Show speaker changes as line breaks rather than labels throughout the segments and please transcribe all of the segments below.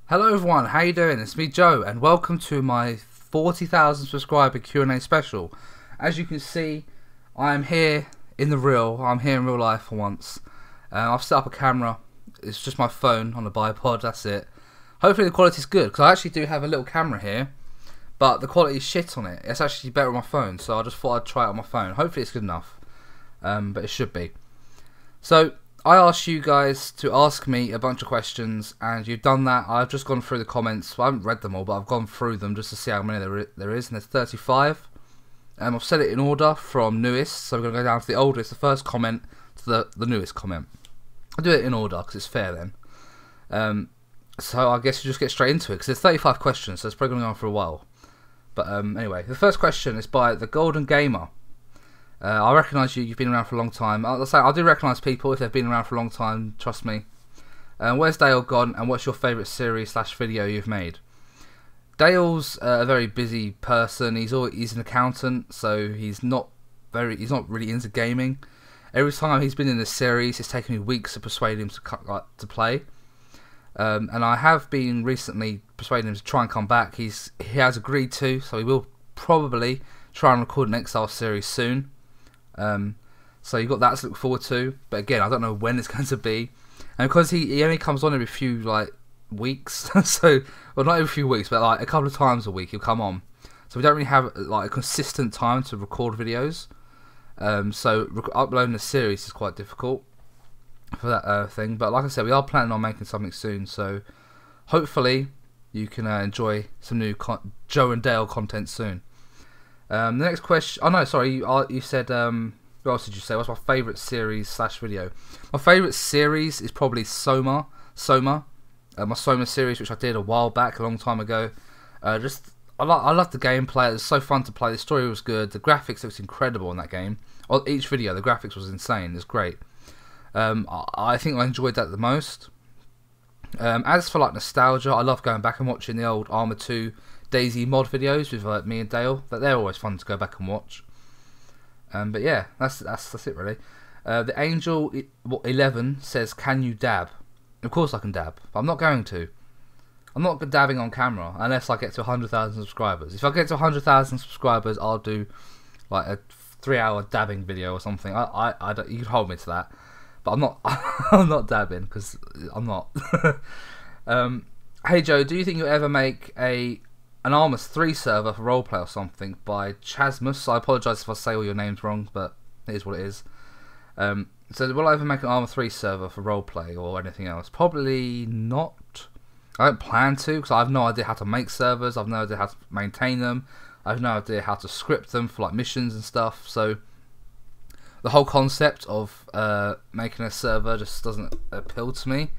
Hello everyone, how you doing? It's me Joe and welcome to my 40,000 subscriber Q&A special. As you can see, I'm here in real life for once. I've set up a camera, it's just my phone on a bipod, that's it. Hopefully the quality's good, because I actually do have a little camera here, but the quality is shit on it. It's actually better on my phone, so I just thought I'd try it on my phone. Hopefully it's good enough, but it should be. So, I asked you guys to ask me a bunch of questions, and you've done that. I've just gone through the comments. Well, I haven't read them all, but I've gone through them just to see how many there is, and there's 35. I've set it in order from newest, so we're going to go down to the oldest, the first comment, to the newest comment. I'll do it in order, because it's fair then. So I guess you just get straight into it, because there's 35 questions, so it's probably going to go on for a while. But anyway, the first question is by The Golden Gamer. I recognise you've been around for a long time. I'll say I do recognise people if they've been around for a long time, trust me. Where's Dale gone, and what's your favourite series / video you've made? Dale's a very busy person. He's an accountant, so he's not really into gaming. Every time he's been in this series, it's taken me weeks to persuade him to play. And I have been recently persuading him to try and come back. He has agreed to, so he will probably try and record an Exile series soon. So you've got that to look forward to, but again, I don't know when it's going to be, and because he only comes on every few weeks, so well, not every few weeks, but like a couple of times a week he'll come on, so we don't really have like a consistent time to record videos. So uploading a series is quite difficult for that thing, but like I said, we are planning on making something soon, so hopefully you can enjoy some new Joe and Dale content soon. The next question. Oh no, sorry. You said. What else did you say? What's my favourite series / video? My favourite series is probably Soma. My Soma series, which I did a while back, a long time ago. I love the gameplay. It was so fun to play. The story was good. The graphics looked incredible in that game. On each video, the graphics was insane. It was great. I think I enjoyed that the most. As for nostalgia, I love going back and watching the old ArmA 2 DayZ Mod videos with me and Dale. But they're always fun to go back and watch. But yeah, that's it really. The Angel 11 says, "Can you dab?" Of course I can dab, but I'm not going to. I'm not dabbing on camera unless I get to 100,000 subscribers. If I get to 100,000 subscribers, I'll do like a 3-hour dabbing video or something. I don't, you can hold me to that, but I'm not. I'm not dabbing because I'm not. Hey Joe, do you think you'll ever make an ArmA 3 server for roleplay or something by Chasmus? I apologise if I say all your names wrong, but it is what it is. So will I ever make an ArmA 3 server for roleplay or anything else? Probably not. I don't plan to, because I have no idea how to make servers. I have no idea how to maintain them. I have no idea how to script them for missions and stuff. So the whole concept of making a server just doesn't appeal to me.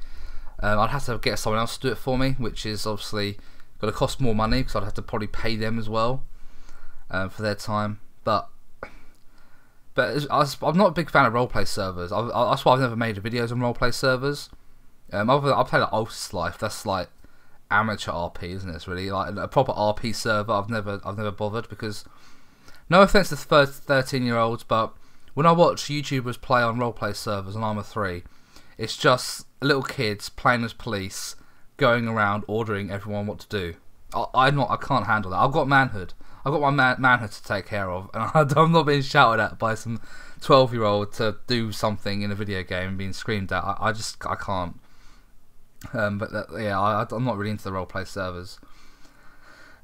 I'd have to get someone else to do it for me, which is obviously going to cost more money, because I'd have to probably pay them as well for their time. But I'm not a big fan of roleplay servers. That's why I've never made videos on roleplay servers. I play like Ultis Life. That's like amateur RP, isn't it? It's really like a proper RP server. I've never bothered, because no offense to 13-year-olds, but when I watch YouTubers play on roleplay servers on ArmA 3, it's just little kids playing as police, going around ordering everyone what to do. I can't handle that. I've got manhood. I've got my manhood to take care of, and I'm not being shouted at by some 12-year-old to do something in a video game and being screamed at. I can't. I'm not really into the roleplay servers.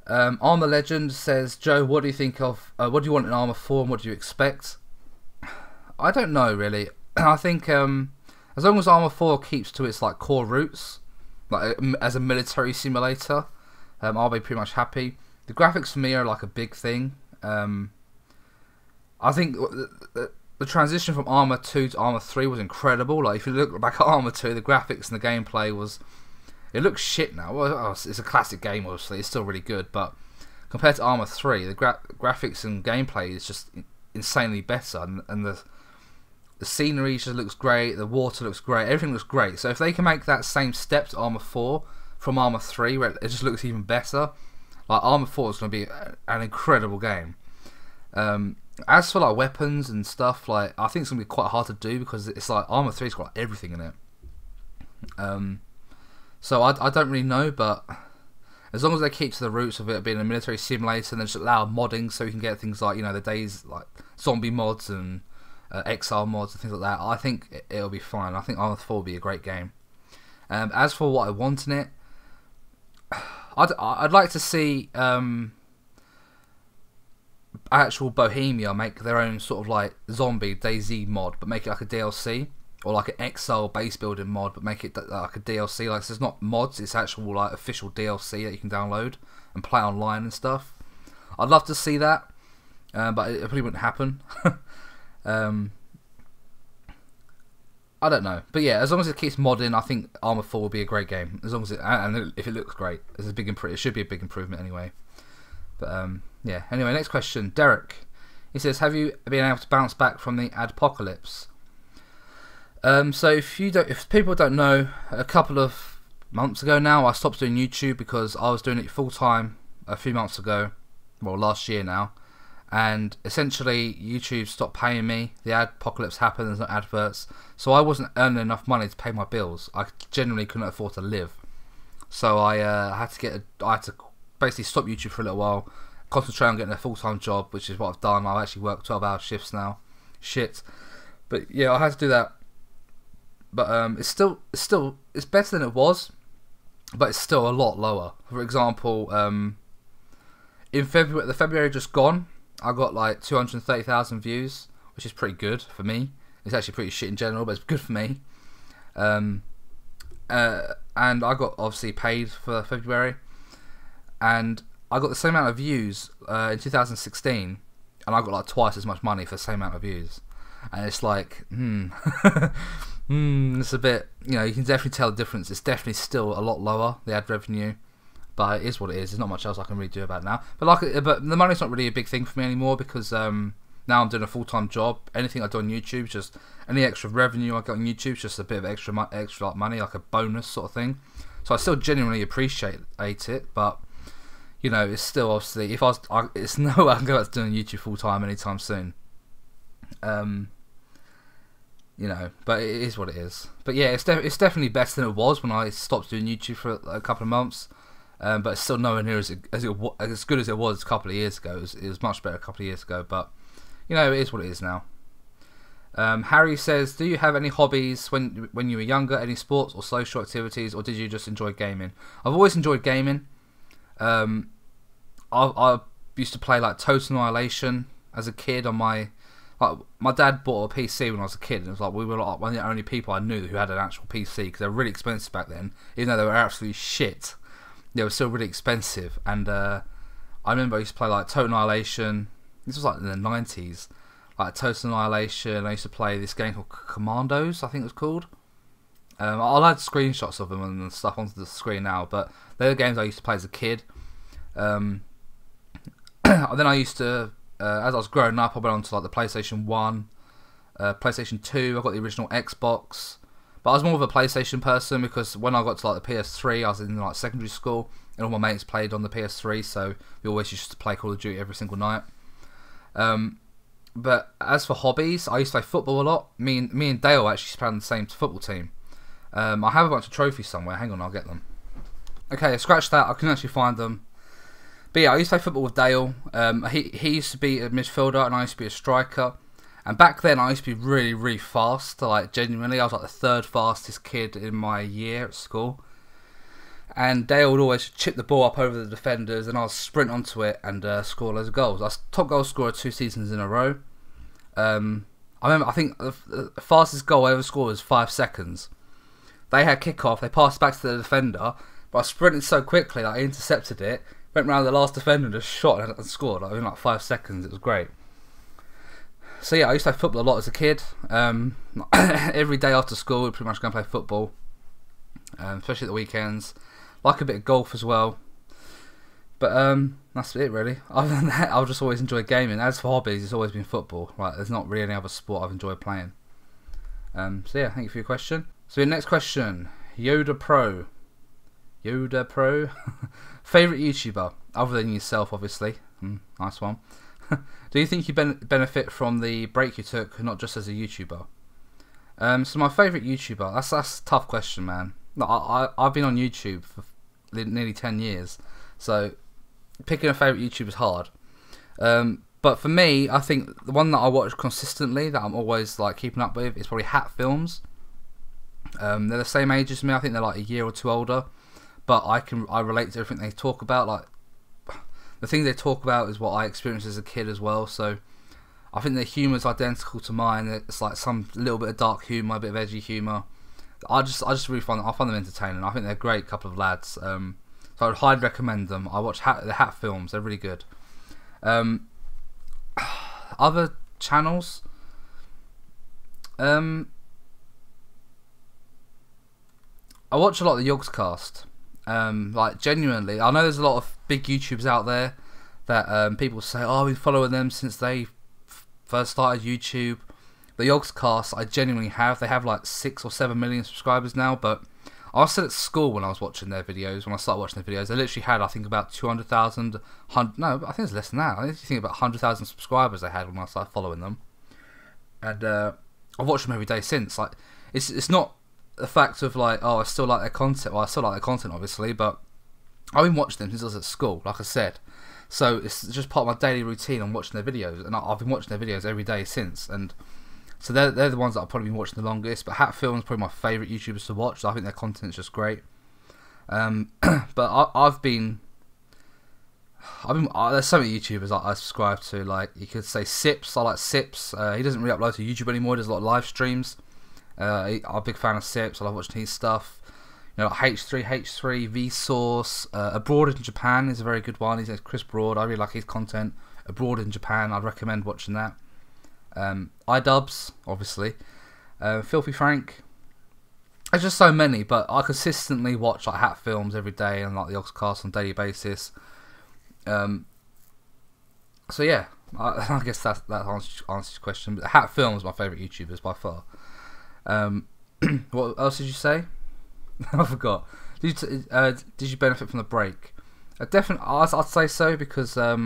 ArmA Legend says, Joe, what do you think of? What do you want in ArmA 4, and what do you expect? I don't know really. I think as long as ArmA 4 keeps to its core roots, as a military simulator, I'll be pretty much happy. The graphics for me are a big thing. I think the transition from ArmA 2 to ArmA 3 was incredible. If you look back at ArmA 2, the graphics and the gameplay it looks shit now. Well, it's a classic game, obviously. It's still really good, but compared to ArmA 3, the graphics and gameplay is just insanely better, and the scenery just looks great, the water looks great, everything looks great. So if they can make that same step to ArmA 4 from ArmA 3, where it just looks even better, ArmA 4 is going to be an incredible game. As for weapons and stuff, I think it's going to be quite hard to do, because it's ArmA 3's got everything in it. So I don't really know, but as long as they keep to the roots of it being a military simulator and they just allow modding so you can get things like, you know, the DayZ, like zombie mods and Exile mods and things like that, I think it'll be fine. I think ArmA 4 will be a great game. As for what I want in it, I'd like to see actual Bohemia make their own sort of like zombie DayZ mod, but make it like a DLC, or like an Exile base building mod, but make it like a DLC. Like, so it's not mods, it's actual like official DLC that you can download and play online and stuff. I'd love to see that, but it probably wouldn't happen. I don't know, but yeah, as long as it keeps modding, I think ArmA 4 will be a great game. As long as if it looks great, it's a big it should be a big improvement anyway. But yeah. Anyway, next question, Derek. He says, "Have you been able to bounce back from the Adpocalypse?" So if people don't know, a couple of months ago now, I stopped doing YouTube because I was doing it full time a few months ago, well, last year now. And essentially, YouTube stopped paying me. The Adpocalypse happened, there's no adverts. So I wasn't earning enough money to pay my bills. I genuinely couldn't afford to live. So I had to basically stop YouTube for a little while, concentrate on getting a full-time job, which is what I've done. I've actually worked 12-hour shifts now. Shit. But yeah, I had to do that. But it's better than it was, but it's still a lot lower. For example, in February, the February just gone, I got like 230,000 views, which is pretty good for me. It's actually pretty shit in general, but it's good for me. And I got obviously paid for February, and I got the same amount of views in 2016, and I got like twice as much money for the same amount of views. And it's like, it's a bit, you know, you can definitely tell the difference. It's definitely still a lot lower, the ad revenue. But it is what it is. There's not much else I can really do about it now. But the money's not really a big thing for me anymore because now I'm doing a full-time job. Anything I do on YouTube, just any extra revenue I get on YouTube, just a bit of extra like money, like a bonus sort of thing. So I still genuinely appreciate it, but you know, it's still obviously it's no way I can go back to doing YouTube full-time anytime soon. You know, but it is what it is. But yeah, it's definitely better than it was when I stopped doing YouTube for a couple of months. But it's still nowhere near as good as it was a couple of years ago. It was much better a couple of years ago, but you know, it is what it is now. Harry says, "Do you have any hobbies when you were younger? Any sports or social activities, or did you just enjoy gaming?" I've always enjoyed gaming. I used to play like Total Annihilation as a kid on my dad bought a PC when I was a kid, and it was like we were like one of the only people I knew who had an actual PC because they were really expensive back then, even though they were absolutely shit. They were still really expensive, and I remember I used to play like Total Annihilation. This was like in the 90s, like Total Annihilation. I used to play this game called Commandos, I think it was called. I'll add screenshots of them and stuff onto the screen now, but they're the games I used to play as a kid. Then I used to, as I was growing up, I went on to like the PlayStation 1, PlayStation 2. I got the original Xbox. But I was more of a PlayStation person because when I got to like the PS3, I was in like secondary school, and all my mates played on the PS3, so we always used to play Call of Duty every single night. But as for hobbies, I used to play football a lot. Me and Dale actually played on the same football team. I have a bunch of trophies somewhere. Hang on, I'll get them. Okay, scratch that. I can actually find them. But yeah, I used to play football with Dale. He used to be a midfielder, and I used to be a striker. And back then, I used to be really, really fast. Like, genuinely, I was like the third fastest kid in my year at school. And Dale would always chip the ball up over the defenders, and I'll sprint onto it and score loads of goals. I was top goal scorer 2 seasons in a row. I think the fastest goal I ever scored was 5 seconds. They had kick-off, they passed back to the defender, but I sprinted so quickly that I intercepted it, went round the last defender and just shot and scored like, in like 5 seconds. It was great. So yeah, I used to play football a lot as a kid. Every day after school, we'd pretty much go and play football, especially at the weekends. Like a bit of golf as well. But that's it really. Other than that, I've just always enjoyed gaming. As for hobbies, it's always been football. Right, there's not really any other sport I've enjoyed playing. So yeah, thank you for your question. So your next question, Yoda Pro. Favorite YouTuber other than yourself, obviously. Nice one. Do you think you benefit from the break you took, not just as a YouTuber? So my favourite YouTuber, that's a tough question, man. No, I've been on YouTube for nearly 10 years, so picking a favourite YouTuber is hard. But for me, I think the one that I watch consistently, that I'm always like keeping up with, is probably Hat Films. They're the same age as me. I think they're like a year or two older, but I relate to everything they talk about. Like the thing they talk about is what I experienced as a kid as well. So I think their humour is identical to mine. It's like some little bit of dark humour, a bit of edgy humour. I just really find them entertaining. I think they're a great couple of lads. So I would highly recommend them. I watch the Hat Films. They're really good. Other channels. I watch a lot of the Yogscast. Like genuinely, I know there's a lot of big YouTubers out there that people say, oh, I've been following them since they first started YouTube. The Yogscast, I genuinely have. They have like 6 or 7 million subscribers now, but I was still at school when I was watching their videos. When I started watching their videos, they literally had, I think, about 200,000. No, I think it's less than that. I think about 100,000 subscribers they had when I started following them. And I've watched them every day since. Like, it's not the fact of like, oh, I still like their content. Well, I still like their content, obviously, but I've been watching them since I was at school, like I said. So it's just part of my daily routine. I'm watching their videos, and I've been watching their videos every day since. And so they're the ones that I've probably been watching the longest. But Hat Films is probably my favourite YouTubers to watch. I think their content's just great. But I've been there's so many YouTubers I subscribe to. Like you could say Sips. I like Sips. He doesn't really upload to YouTube anymore. He does a lot of live streams. I'm a big fan of Sips. I love watching his stuff. You know, like H3, Vsauce. Abroad in Japan is a very good one. He's Chris Broad. I really like his content. Abroad in Japan, I'd recommend watching that. iDubbbz, obviously. Filthy Frank. There's just so many, but I consistently watch like Hat Films every day and like the Yogscast on a daily basis. So yeah, I guess that answers your question. But Hat Films is my favourite YouTubers by far. What else did you say? I forgot. Did you benefit from the break? Definitely, I'd say so, because I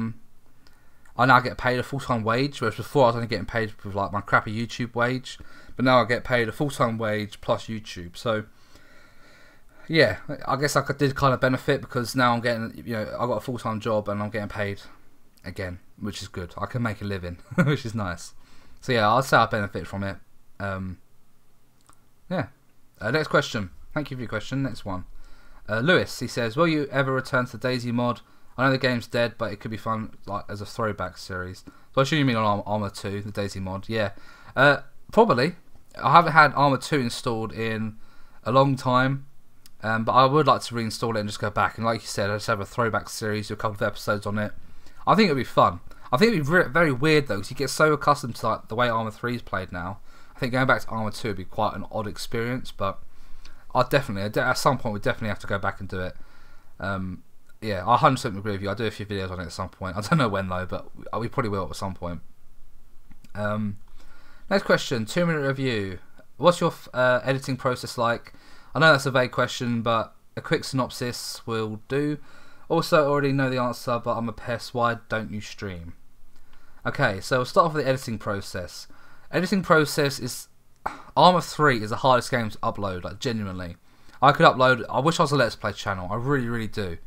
now get paid a full-time wage, whereas before I was only getting paid with like my crappy YouTube wage, but now I get paid a full-time wage plus YouTube. So yeah, I guess I did kind of benefit, because now I'm getting, you know, I got a full-time job and I'm getting paid again, which is good. I can make a living, which is nice. So yeah, I'd say I benefit from it. Yeah. Next question. Thank you for your question. Next one. Lewis, he says, will you ever return to the DayZ Mod? I know the game's dead, but it could be fun like as a throwback series. So I assume you mean on ArmA 2, the DayZ Mod. Yeah. Probably. I haven't had ArmA 2 installed in a long time, but I would like to reinstall it and just go back. And like you said, I just have a throwback series, do a couple of episodes on it. I think it would be fun. I think it would be very weird though, because you get so accustomed to like the way ArmA 3 is played now. I think going back to ArmA 2 would be quite an odd experience, but at some point we definitely have to go back and do it. Yeah, I 100% agree with you. I'll do a few videos on it at some point. I don't know when though, but we probably will at some point. Next question, 2-minute review. What's your editing process like? I know that's a vague question, but a quick synopsis will do. Also, I already know the answer, but I'm a pest. Why don't you stream? Okay, so we'll start off with the editing process. Editing process is... ArmA 3 is the hardest game to upload, like genuinely. I could upload... I wish I was a Let's Play channel. I really, really do.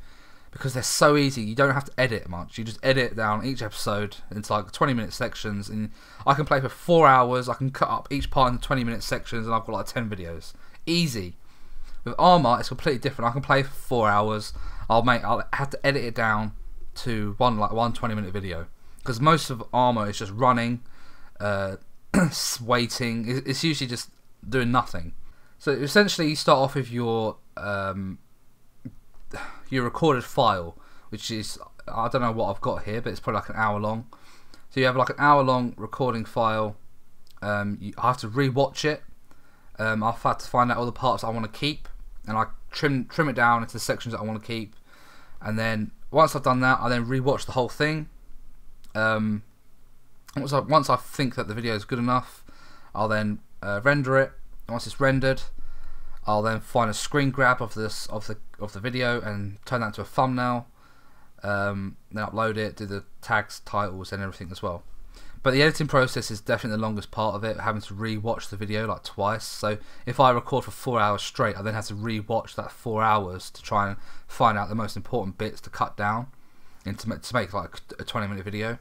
Because they're so easy. You don't have to edit much. You just edit down each episode into like 20-minute sections, and I can play for 4 hours. I can cut up each part into 20-minute sections, and I've got like 10 videos. Easy. With ArmA, it's completely different. I can play for 4 hours. I'll have to edit it down to one 20-minute video, because most of ArmA is just running, waiting. It's usually just doing nothing. So essentially, you start off with your recorded file, which is, I don't know what I've got here, but it's probably like an hour long. So you have like an hour long recording file. I have to re-watch it. I've had to find out all the parts I want to keep, and I trim it down into the sections that I want to keep. And then once I've done that, I then re-watch the whole thing. Once I think that the video is good enough, I'll then render it. Once it's rendered, I'll then find a screen grab of the video and turn that into a thumbnail. Then upload it, do the tags, titles, and everything as well. But the editing process is definitely the longest part of it, having to re-watch the video like twice. So if I record for 4 hours straight, I then have to re-watch that 4 hours to try and find out the most important bits to cut down and to make like a 20-minute video.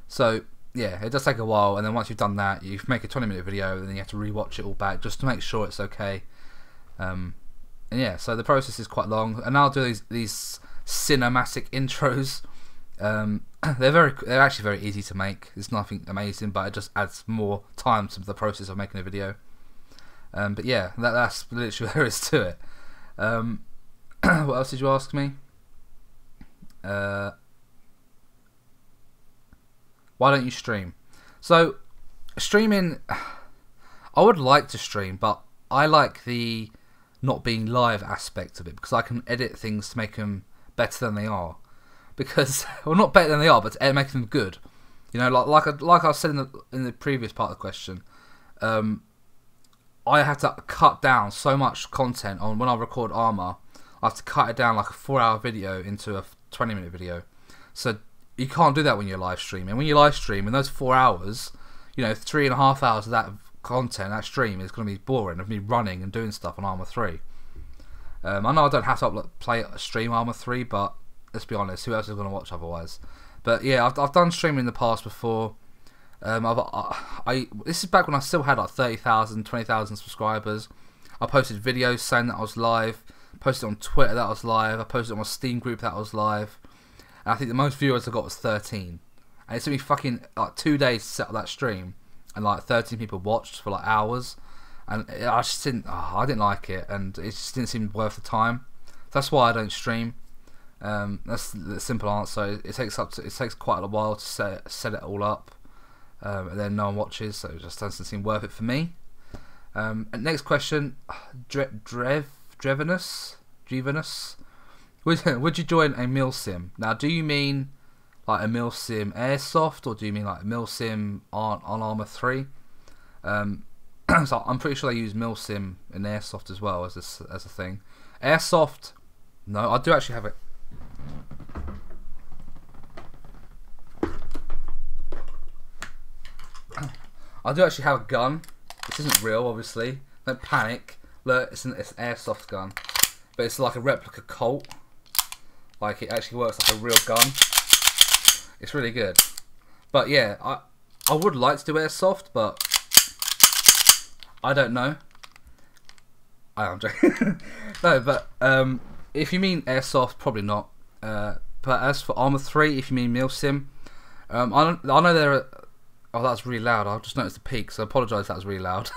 So yeah, it does take a while, and then once you've done that, you make a 20-minute video, and then you have to re-watch it all back just to make sure it's okay. And yeah, so the process is quite long, and I'll do these cinematic intros. They're actually very easy to make. It's nothing amazing, but it just adds more time to the process of making a video. But yeah, that's literally there is to it. What else did you ask me? Why don't you stream? So streaming, I would like to stream, but I like the not being live aspect of it, because I can edit things to make them better than they are. Because, well, not better than they are, but to make them good. You know, like I said in the previous part of the question, I have to cut down so much content on when I record ArmA. I have to cut it down like a 4-hour video into a 20-minute video. So you can't do that when you're live streaming. When you live stream, in those 4 hours, you know, 3.5 hours of that content, that stream is going to be boring of me running and doing stuff on ArmA 3. I know I don't have to stream ArmA 3, but let's be honest, who else is going to watch otherwise? But yeah, I've done streaming in the past before. This is back when I still had like 30,000, 20,000 subscribers. I posted videos saying that I was live, posted on Twitter that I was live, I posted on my Steam group that I was live, and I think the most viewers I got was 13. And it took me fucking like 2 days to set up that stream, and like 13 people watched for like hours, and I just didn't like it, and it just didn't seem worth the time. That's why I don't stream. That's the simple answer. It takes quite a while to set it all up, and then no one watches, so it just doesn't seem worth it for me. And next question, Drevenus, would you join a milsim? Now, do you mean like a milsim airsoft, or do you mean like a milsim on ArmA 3? So I'm pretty sure they use milsim in airsoft as well as a thing. Airsoft, no, I do actually have it. I do actually have a gun. This isn't real, obviously. Don't panic. Look, it's an airsoft gun, but it's like a replica Colt. Like, it actually works like a real gun. It's really good. But yeah, I would like to do airsoft, but I don't know. I'm joking. No, but if you mean airsoft, probably not. But as for ArmA 3, if you mean milsim, I know there are. Oh, that was really loud. I just noticed the peak, so I apologise. That was really loud.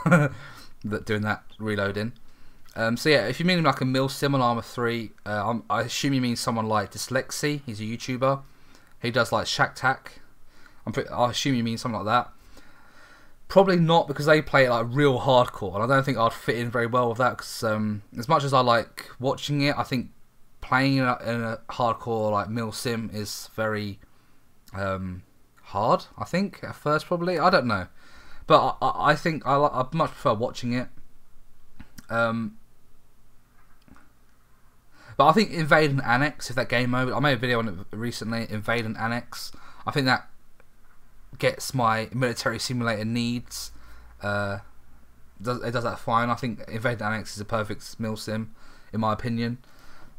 Doing that reloading. So yeah, if you mean like a milsim on ArmA 3, I assume you mean someone like Dyslexy. He's a YouTuber. He does like Shack Tack. I assume you mean something like that. Probably not, because they play it like real hardcore, and I don't think I'd fit in very well with that. Because as much as I like watching it, I think playing in a hardcore like milsim is very hard. I think at first, probably. I don't know, but I think I much prefer watching it. But I think Invade and Annex, if that game mode, I made a video on it recently. Invade and Annex, I think that gets my military simulator needs. It does that fine. I think Invade and Annex is a perfect milsim, in my opinion.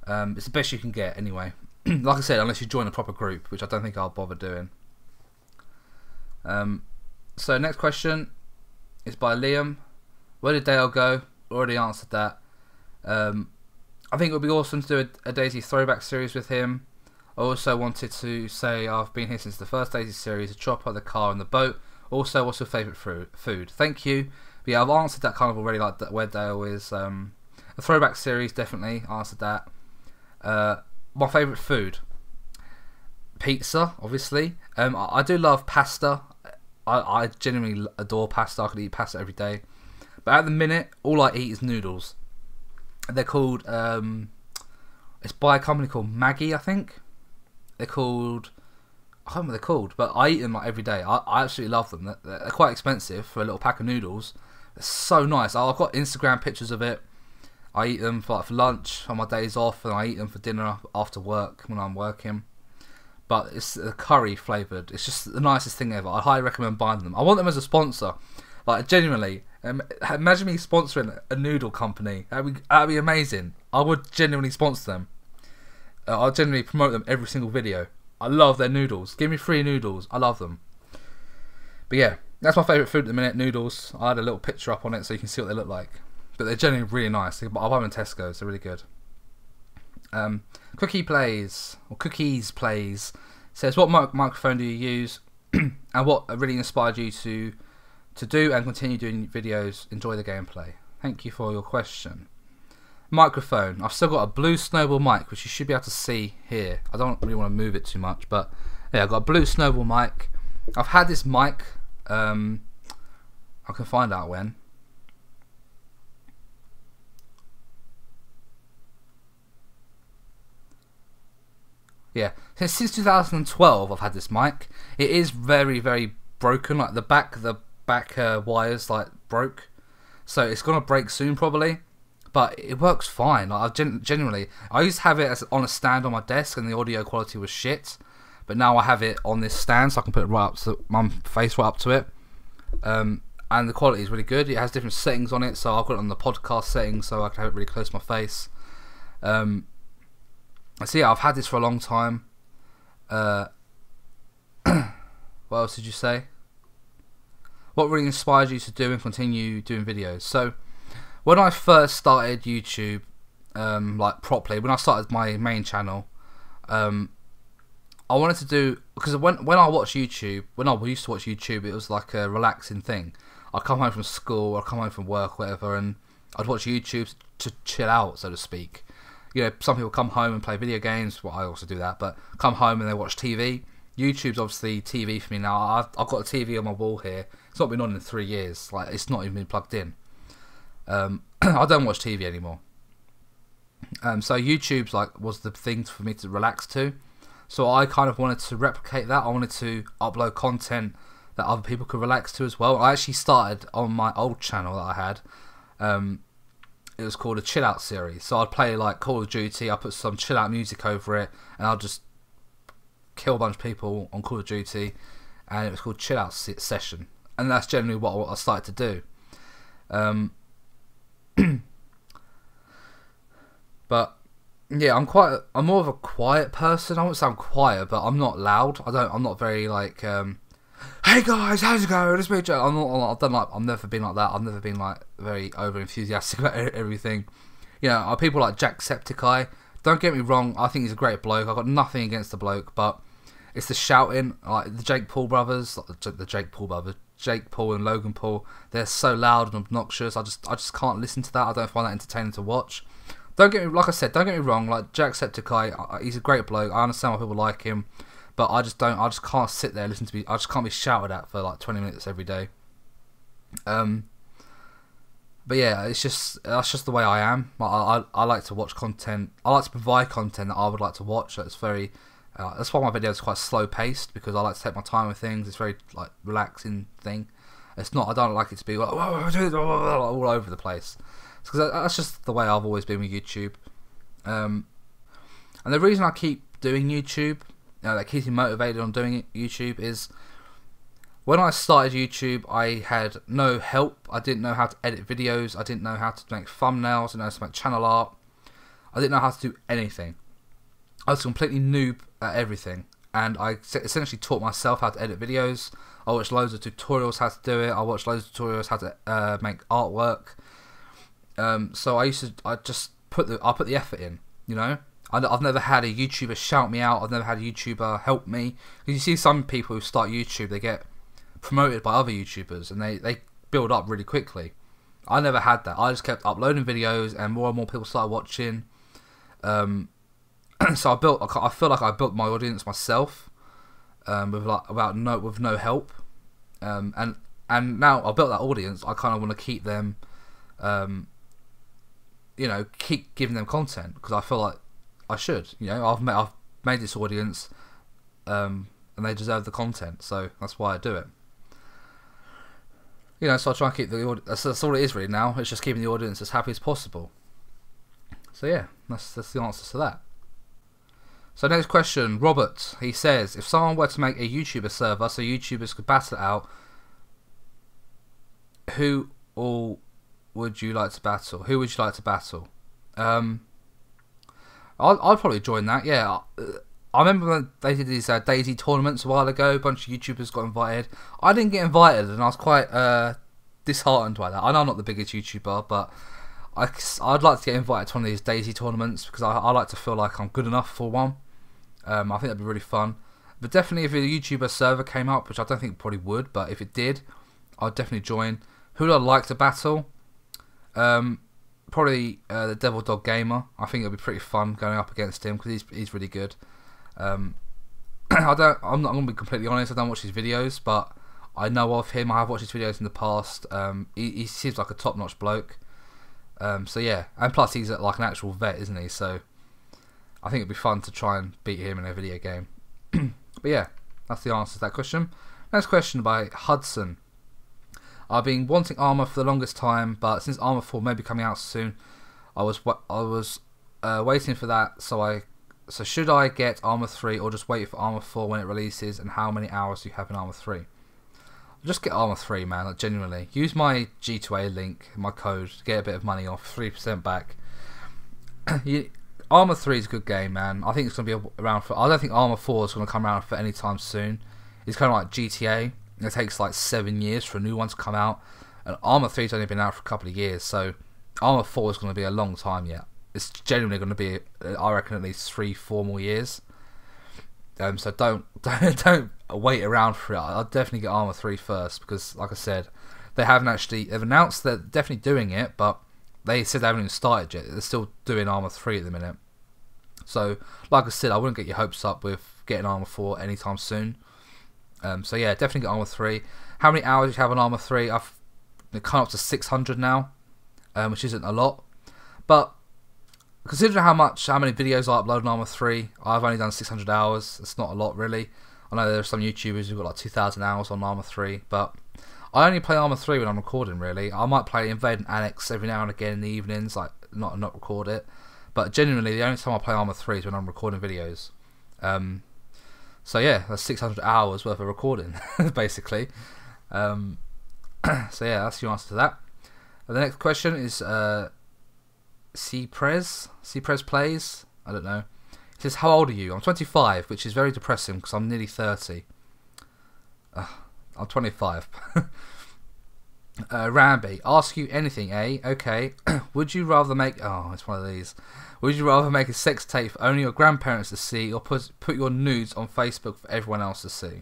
It's the best you can get, anyway. Like I said, unless you join a proper group, which I don't think I'll bother doing. So next question is by Liam. Where did Dale go? Already answered that. I think it would be awesome to do a DayZ throwback series with him. I also wanted to say I've been here since the first DayZ series, the chopper, the car and the boat. Also, what's your favourite food? Thank you. But yeah, I've answered that kind of already, like where Dale is. A throwback series, definitely answered that. My favourite food? Pizza, obviously. I do love pasta. I genuinely adore pasta. I could eat pasta every day. But at the minute, all I eat is noodles. They're called, it's by a company called Maggie, I think. They're called, I don't know what they're called, but I eat them like every day. I absolutely love them. They're quite expensive for a little pack of noodles. They're so nice. I've got Instagram pictures of it. I eat them for lunch on my days off, and I eat them for dinner after work when I'm working. but it's curry flavoured. It's just the nicest thing ever. I highly recommend buying them. I want them as a sponsor. Like, genuinely, imagine me sponsoring a noodle company. That'd be amazing. I would genuinely sponsor them. I'll genuinely promote them every single video. I love their noodles. Give me free noodles. I love them. But yeah, that's my favourite food at the minute, noodles. I had a little picture up on it so you can see what they look like. But they're genuinely really nice. I buy them in Tesco's. They're really good. Cookies Plays says, what microphone do you use and what really inspired you to do and continue doing videos? Enjoy the gameplay. Thank you for your question. Microphone. I've still got a blue Snowball mic, which you should be able to see here. I don't really want to move it too much, but yeah, I've got a blue Snowball mic. I've had this mic, I can find out when. Yeah, since 2012 I've had this mic. It is very, very broken. Like the back wires like broke, so it's gonna break soon probably. But it works fine. Like genuinely, I used to have it on a stand on my desk, and the audio quality was shit. But now I have it on this stand, so I can put it right up to my face, right up to it. And the quality is really good. It has different settings on it, so I've got it on the podcast settings, so I can have it really close to my face. So yeah, I've had this for a long time. What else did you say? What really inspired you to do and continue doing videos? So, when I first started YouTube, like properly, when I started my main channel, I wanted to do, because when I watch YouTube, when I used to watch YouTube, it was like a relaxing thing. I'd come home from school, I'd come home from work, whatever, and I'd watch YouTube to chill out, so to speak. You know, some people come home and play video games. Well, I also do that, but come home and they watch TV. YouTube's obviously TV for me now. I've got a TV on my wall here. It's not been on in 3 years. Like, it's not even been plugged in. I don't watch TV anymore. So YouTube's was the thing for me to relax to. So I kind of wanted to replicate that. I wanted to upload content that other people could relax to as well. I actually started on my old channel that I had. It was called a chill out series. So I'd play like Call of Duty, I'd put some chill out music over it, and I'd just kill a bunch of people on Call of Duty, and it was called Chill Out Session. And that's generally what I started to do. But yeah, I'm more of a quiet person. I won't say I'm quiet, but I'm not loud. I'm not very like hey guys, how's it going? It's me, Joe. I've never been like that. I've never been like very over enthusiastic about everything. You know, people like Jacksepticeye. Don't get me wrong, I think he's a great bloke. I've got nothing against the bloke, but it's the shouting, like the Jake Paul brothers, Jake Paul and Logan Paul. They're so loud and obnoxious. I just can't listen to that. I don't find that entertaining to watch. Like I said, don't get me wrong. Like Jacksepticeye, he's a great bloke. I understand why people like him. But I just can't sit there and listen to me. I just can't be shouted at for like 20 minutes every day. But yeah, that's just the way I am. I like to watch content. I like to provide content that I would like to watch. That's very. That's why my videos are quite slow paced, because I like to take my time with things. It's very like relaxing thing. It's not. I don't like it to be like all over the place. Because that's just the way I've always been with YouTube. And the reason I keep doing YouTube, that keeps me motivated on doing YouTube, is when I started YouTube, I had no help. I didn't know how to edit videos. I didn't know how to make thumbnails. I didn't know how to make channel art. I didn't know how to do anything. I was completely noob at everything, and I essentially taught myself how to edit videos. I watched loads of tutorials how to do it. I watched loads of tutorials how to make artwork. So I just put the effort in, you know. I've never had a YouTuber shout me out. I've never had a YouTuber help me. Because you see some people who start YouTube, they get promoted by other YouTubers, and they build up really quickly. I never had that. I just kept uploading videos, and more people started watching. So I feel like I built my audience myself, with no help. And now I built that audience. I kind of want to keep them, keep giving them content, because I feel like I should. You know, I've made this audience, and they deserve the content, so that's why I do it. You know, so I try and keep the audience. That's all it is really now. It's just keeping the audience as happy as possible. So yeah, that's the answer to that. So next question, Robert. He says, if someone were to make a YouTuber server so YouTubers could battle it out, who all would you like to battle? Who would you like to battle? I'd probably join that. Yeah, I remember when they did these DayZ tournaments a while ago. A bunch of YouTubers got invited. I didn't get invited, and I was quite disheartened by that. I know I'm not the biggest YouTuber, but I'd like to get invited to one of these DayZ tournaments because I like to feel like I'm good enough for one. I think that'd be really fun. But definitely if a YouTuber server came up, which I don't think it probably would, but if it did, I'd definitely join. Who would I like to battle? Probably the Devil Dog Gamer. I think it'd be pretty fun going up against him because he's really good. I'm not going to be completely honest. I don't watch his videos, but I know of him. I have watched his videos in the past. He seems like a top-notch bloke. So yeah, and plus he's like an actual vet, isn't he? So I think it'd be fun to try and beat him in a video game. But yeah, that's the answer to that question. Next question by Hudson. I've been wanting ArmA for the longest time, but since ArmA 4 may be coming out soon, I was waiting for that. So should I get ArmA 3 or just wait for ArmA 4 when it releases? And how many hours do you have in ArmA 3? Just get ArmA 3, man. Like, genuinely, use my G2A link, my code, to get a bit of money off, 3% back. ArmA 3 is a good game, man. I think it's going to be around for. I don't think ArmA 4 is going to come around for any time soon. It's kind of like GTA. It takes like 7 years for a new one to come out, and ArmA 3's only been out for a couple of years, so ArmA 4 is going to be a long time yet. It's genuinely going to be, I reckon, at least 3-4 more years. So don't wait around for it. I'll definitely get ArmA 3 first because, like I said, they've announced they're definitely doing it, but they said they haven't even started yet. They're still doing ArmA 3 at the minute. So, like I said, I wouldn't get your hopes up with getting ArmA 4 anytime soon. So yeah, definitely get ArmA 3. How many hours do you have on ArmA 3? I've come up to 600 now, which isn't a lot. But considering how many videos I upload on ArmA 3, I've only done 600 hours. It's not a lot, really. I know there are some YouTubers who've got like 2,000 hours on ArmA 3, but I only play ArmA 3 when I'm recording, really. I might play Invade and Annex every now and again in the evenings, like not record it. But genuinely, the only time I play ArmA 3 is when I'm recording videos. So yeah, that's 600 hours worth of recording, basically. So yeah, that's the answer to that. The next question is C-Prez Plays. I don't know. It says, how old are you? I'm 25, which is very depressing because I'm nearly 30. I'm 25. Ramby, ask you anything, eh? Okay. Would you rather make... Oh, it's one of these. Would you rather make a sex tape for only your grandparents to see, or put your nudes on Facebook for everyone else to see?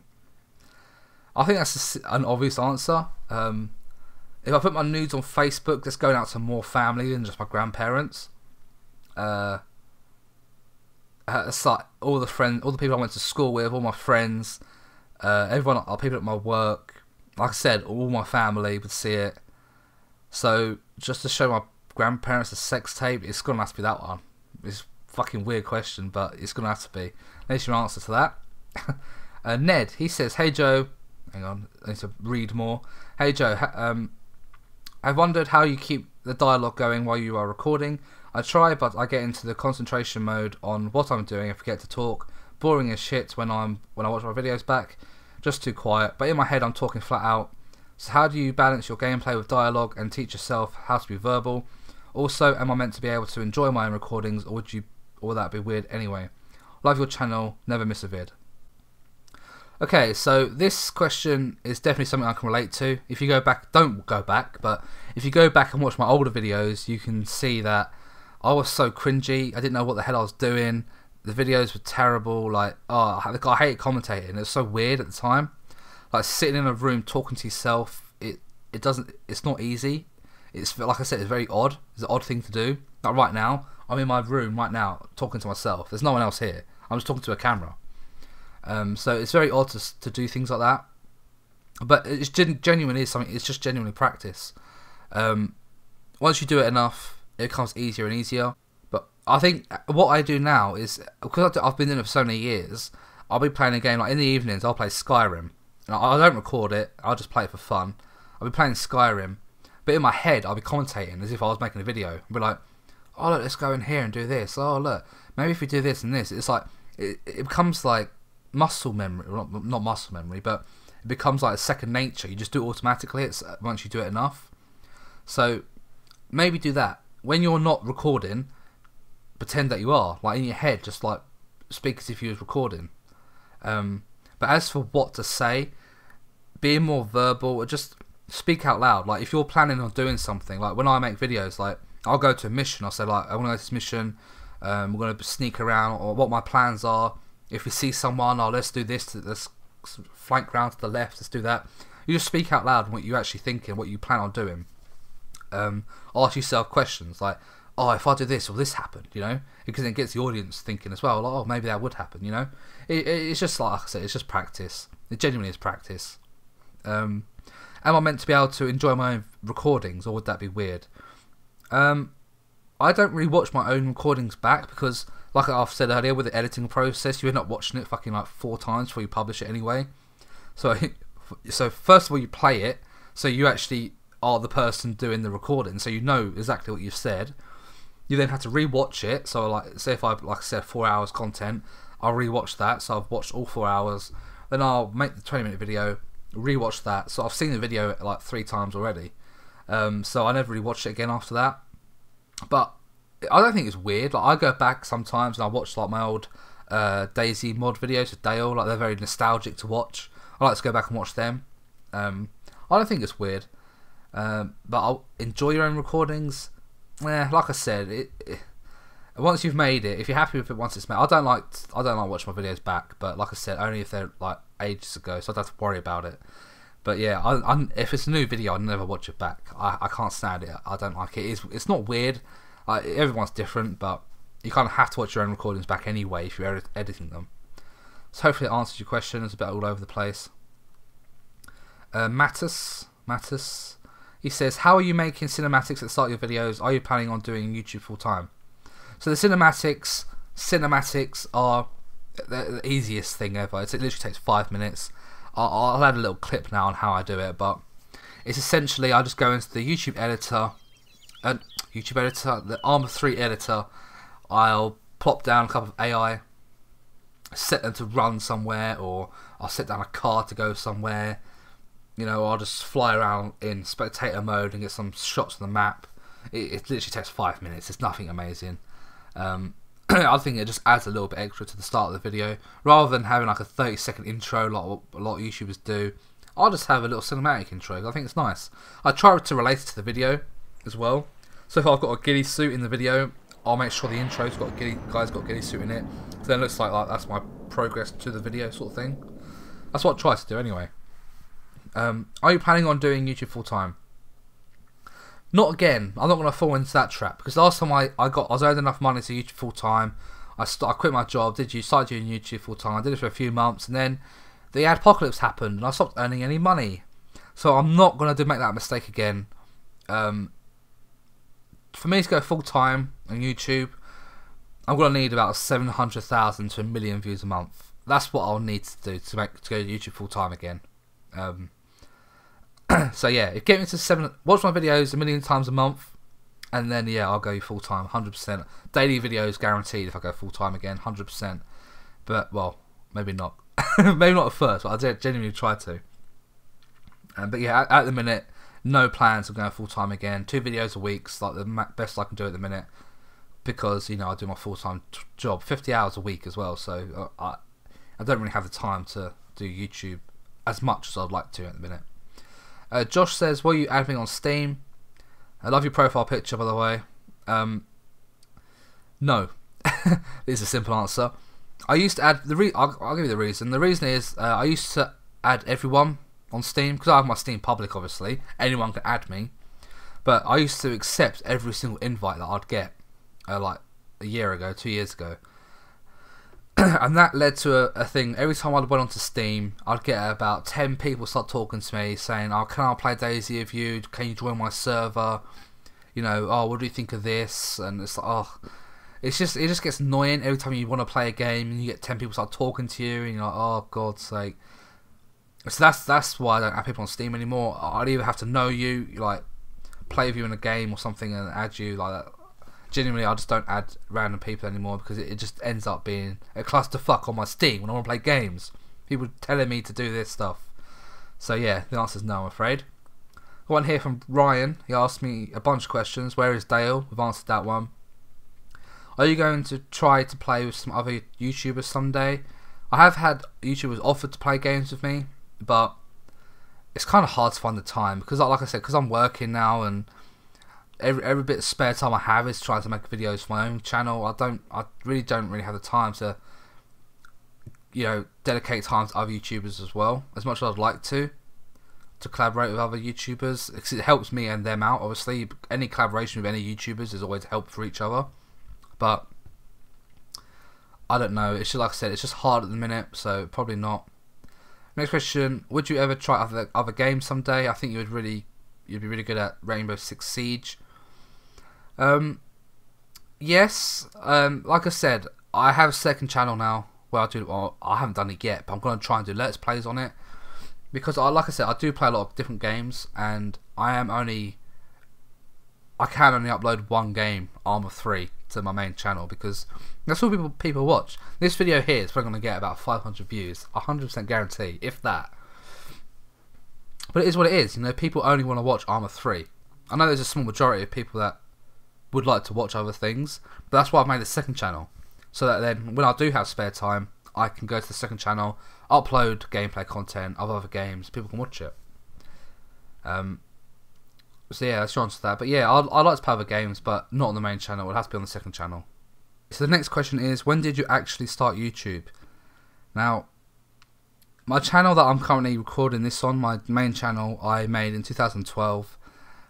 I think that's an obvious answer. If I put my nudes on Facebook, that's going out to more family than just my grandparents. It's like all the people I went to school with, all my friends, everyone, people at my work. Like I said, all my family would see it. So just to show my grandparents a sex tape, it's gonna have to be that one. It's a fucking weird question, but it's gonna have to be. There's your answer to that. Ned, he says, "Hey Joe," hang on, I need to read more. Hey Joe, I've wondered how you keep the dialogue going while you are recording. I try, but I get into the concentration mode on what I'm doing and forget to talk. Boring as shit when I watch my videos back. Just too quiet, but in my head I'm talking flat out. So how do you balance your gameplay with dialogue and teach yourself how to be verbal? Also, am I meant to be able to enjoy my own recordings, or would that be weird anyway? Love your channel, never miss a vid. Okay, so this question is definitely something I can relate to. If you go back, don't go back, but if you go back and watch my older videos, you can see that I was so cringy. I didn't know what the hell I was doing. The videos were terrible. Like, I hated commentating. It was so weird at the time. Like sitting in a room talking to yourself. It's not easy. It's, like I said, it's very odd. It's an odd thing to do. Like right now, I'm in my room right now talking to myself. There's no one else here. I'm just talking to a camera. So it's very odd to do things like that. But it's genuinely is something. It's just genuinely practice. Once you do it enough, it becomes easier and easier. But I think what I do now is, because I've been doing it for so many years, I'll be playing a game, like in the evenings I'll play Skyrim. And I don't record it, I'll just play it for fun. I'll be playing Skyrim, but in my head I'll be commentating as if I was making a video. I'll be like, oh look, let's go in here and do this. Oh look, maybe if we do this and this. It's like, it becomes like muscle memory, not muscle memory, but it becomes like a second nature. You just do it automatically. Once you do it enough. So maybe do that when you're not recording. Pretend that you are, like in your head, just like speak as if you was recording. But as for what to say, being more verbal, or just speak out loud. Like if you're planning on doing something, like when I make videos, like I'll go to a mission. I'll say like I want to go to this mission. We're going to sneak around, or what my plans are. If we see someone, oh, let's do this. Let's flank round to the left. Let's do that. You just speak out loud what you actually thinking, what you plan on doing. Ask yourself questions like, oh, if I do this, will this happen? You know, because it gets the audience thinking as well. Like, oh, maybe that would happen. You know, it's just like I said, it's just practice. It genuinely is practice. Am I meant to be able to enjoy my own recordings, or would that be weird? I don't really watch my own recordings back because, like I've said earlier, with the editing process, you end up watching it fucking like 4 times before you publish it anyway. So first of all, you play it, so you actually are the person doing the recording, so you know exactly what you've said. You then have to re-watch it. So like, say if I, like I said, 4 hours content, I'll re-watch that. So I've watched all 4 hours. Then I'll make the 20-minute video, re-watch that. So I've seen the video like 3 times already. So I never really watched it again after that. But I don't think it's weird. Like I go back sometimes and I watch like my old DayZ Mod videos with Dale. Like they're very nostalgic to watch. I like to go back and watch them. I don't think it's weird. But I'll enjoy your own recordings. Like I said, once you've made it, if you're happy with it once it's made, I don't like watching my videos back. But like I said, only if they're like ages ago, so I don't have to worry about it. But yeah, if it's a new video, I never watch it back. I can't stand it. I don't like it. It's not weird. Like, everyone's different, but you kind of have to watch your own recordings back anyway if you're editing them. So hopefully it answers your question. It's a bit all over the place. Mattis, he says, how are you making cinematics at the start of your videos? Are you planning on doing YouTube full time? So the cinematics are the easiest thing ever. It literally takes 5 minutes. I'll add a little clip now on how I do it, but it's essentially I just go into the YouTube editor, the ArmA 3 editor. I'll plop down a couple of AI, set them to run somewhere, or I'll set down a car to go somewhere. You know, I'll just fly around in spectator mode and get some shots on the map. It literally takes 5 minutes. It's nothing amazing. I think it just adds a little bit extra to the start of the video. Rather than having like a 30-second intro like what a lot of YouTubers do, I'll just have a little cinematic intro. I think it's nice. I try to relate it to the video as well. So if I've got a ghillie suit in the video, I'll make sure the intro's got a guy's got a ghillie suit in it. So then it looks like that's my progress to the video sort of thing. That's what I try to do anyway. Are you planning on doing YouTube full time? Not again. I'm not going to fall into that trap, because last time I was earning enough money to YouTube full time. I quit my job. Started doing YouTube full time. I did it for a few months, and then the Adpocalypse happened, and I stopped earning any money. So I'm not going to make that mistake again. For me to go full time on YouTube, I'm going to need about 700,000 to 1 million views a month. That's what I'll need to do to go to YouTube full time again. So yeah, get me to watch my videos 1 million times a month, and then yeah, I'll go full time, 100%. Daily videos guaranteed if I go full time again, 100%. But well, maybe not, maybe not at first, but I genuinely try to. But yeah, at the minute, no plans of going full time again. 2 videos a week's like the best I can do at the minute, because you know I do my full time job, 50 hours a week as well. So I don't really have the time to do YouTube as much as I'd like to at the minute. Josh says, will you add me on Steam? I love your profile picture, by the way. No. This is a simple answer. I used to add I'll give you the reason. The reason is I used to add everyone on Steam, because I have my Steam public, obviously. Anyone can add me. But I used to accept every single invite that I'd get, like a year ago, 2 years ago. And that led to a thing. Every time I went onto Steam, I'd get about 10 people start talking to me, saying, "Oh, can I play DayZ with you? Can you join my server? You know, oh, what do you think of this?" And it's like, oh, it just gets annoying every time you want to play a game and you get 10 people start talking to you, and you're like, oh, God's sake. So that's why I don't have people on Steam anymore. I'd either have to know you, like play with you in a game or something, and add you like that. Genuinely, I just don't add random people anymore because it just ends up being a clusterfuck on my Steam when I want to play games. People telling me to do this stuff. So yeah, the answer is no, I'm afraid. One here from Ryan. He asked me a bunch of questions. Where is Dale? We've answered that one. Are you going to try to play with some other YouTubers someday? I have had YouTubers offer to play games with me, but it's kind of hard to find the time because, like I said, because I'm working now and every bit of spare time I have is trying to make videos for my own channel. I really don't have the time to, you know, dedicate time to other YouTubers as well, as much as I'd like to collaborate with other YouTubers, because it helps me and them out. Obviously, any collaboration with any YouTubers is always help for each other, but I don't know, it's just, like I said, it's just hard at the minute, so probably not. Next question, would you ever try other games someday? I think you'd be really good at Rainbow Six Siege. Yes, like I said, I have a second channel now where I haven't done it yet, but I'm going to try and do Let's Plays on it, because like I said, I do play a lot of different games, and I can only upload one game, ArmA 3, to my main channel, because that's all people watch. This video here is probably going to get about 500 views, 100% guarantee, if that. But it is what it is, you know, people only want to watch ArmA 3. I know there's a small majority of people that would like to watch other things, but that's why I've made a second channel, so that then when I do have spare time, I can go to the second channel, upload gameplay content of other games, people can watch it. So yeah, that's your answer to that. But yeah, I'd like to play other games, but not on the main channel. It has to be on the second channel. So the next question is, when did you actually start YouTube? Now, my channel that I'm currently recording this on, my main channel, I made in 2012.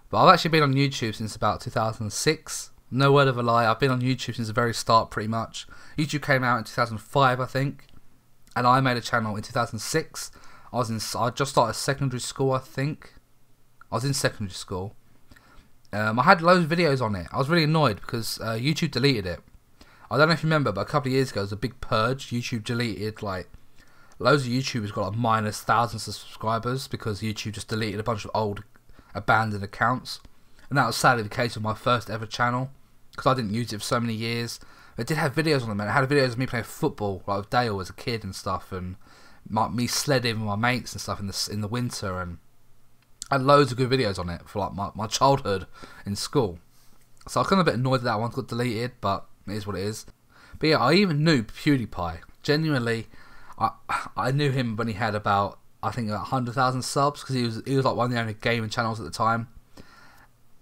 But I've actually been on YouTube since about 2006. No word of a lie, I've been on YouTube since the very start, pretty much. YouTube came out in 2005, I think, and I made a channel in 2006. I just started secondary school, I think. I was in secondary school. I had loads of videos on it. I was really annoyed because YouTube deleted it. I don't know if you remember, but a couple of years ago, there was a big purge. YouTube deleted, like, loads of YouTubers got like minus thousands of subscribers because YouTube just deleted a bunch of old abandoned accounts. And that was sadly the case with my first ever channel, because I didn't use it for so many years. It did have videos on it, man. It had videos of me playing football, like with Dale as a kid and stuff, and me sledding with my mates and stuff in the winter, and I had loads of good videos on it for like my childhood in school. So I was kind of a bit annoyed that one got deleted, but it is what it is. But yeah, I even knew PewDiePie. Genuinely, I knew him when he had about, I think, 100,000 subs, because he was like one of the only gaming channels at the time.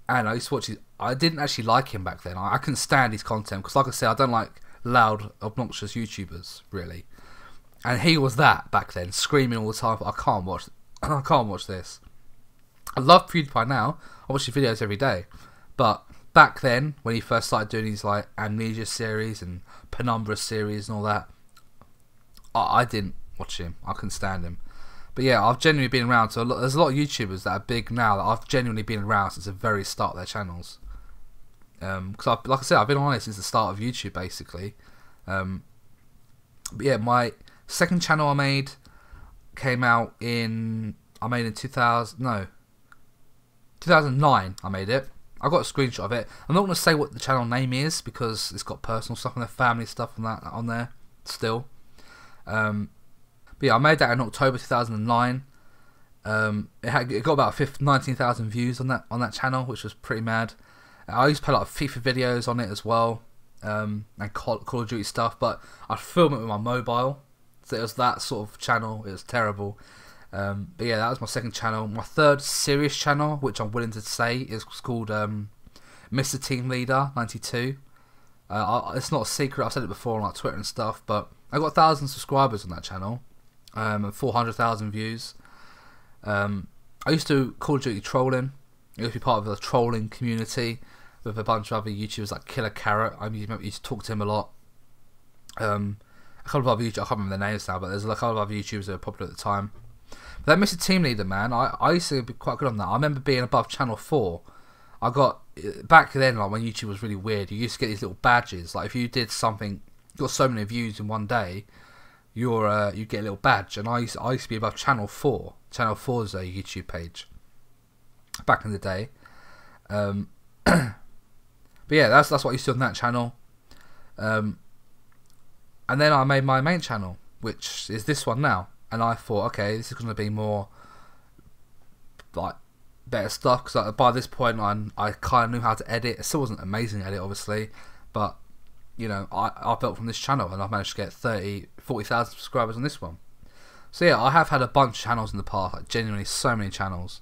And I used to watch his. I didn't actually like him back then. I couldn't stand his content because, like I said, I don't like loud, obnoxious YouTubers really. And he was that back then, screaming all the time. I can't watch this. I love PewDiePie now. I watch his videos every day. But back then, when he first started doing his like Amnesia series and Penumbra series and all that, I didn't watch him. I couldn't stand him. But yeah, I've genuinely been around. So there's a lot of YouTubers that are big now that I've genuinely been around since the very start of their channels. Because like I said, I've been on it since the start of YouTube, basically. But yeah, my second channel I made came out in 2009. I made it. I got a screenshot of it. I'm not going to say what the channel name is because it's got personal stuff and their family stuff and that on there still. But yeah, I made that in October 2009. It got about 19,000 views on that channel, which was pretty mad. I used to play a lot of FIFA videos on it as well, and Call of Duty stuff, but I'd film it with my mobile, so it was that sort of channel. It was terrible. But yeah, that was my second channel. My third serious channel, which I'm willing to say, is called Mr. Team Leader 92. It's not a secret, I've said it before on like Twitter and stuff, but I got 1,000 subscribers on that channel, and 400,000 views. I used to Call of Duty trolling. I used to be part of the trolling community with a bunch of other YouTubers like Killer Carrot. I used to talk to him a lot. A couple of other YouTubers, I can't remember their names now, but there's a couple of other YouTubers that were popular at the time. But that Mr. Team Leader, man, I used to be quite good on that. I remember being above Channel 4. I got, back then, like when YouTube was really weird, you used to get these little badges. Like if you did something, you got so many views in one day, you get a little badge. And I used to be above Channel 4. Channel 4's a YouTube page back in the day. But But yeah, that's what I used to do on that channel. And then I made my main channel, which is this one now. And I thought, okay, this is going to be more like better stuff, because like, by this point I kind of knew how to edit. It still wasn't amazing edit, obviously, but you know, I built from this channel, and I've managed to get 40,000 subscribers on this one. So yeah, I have had a bunch of channels in the past, like genuinely so many channels.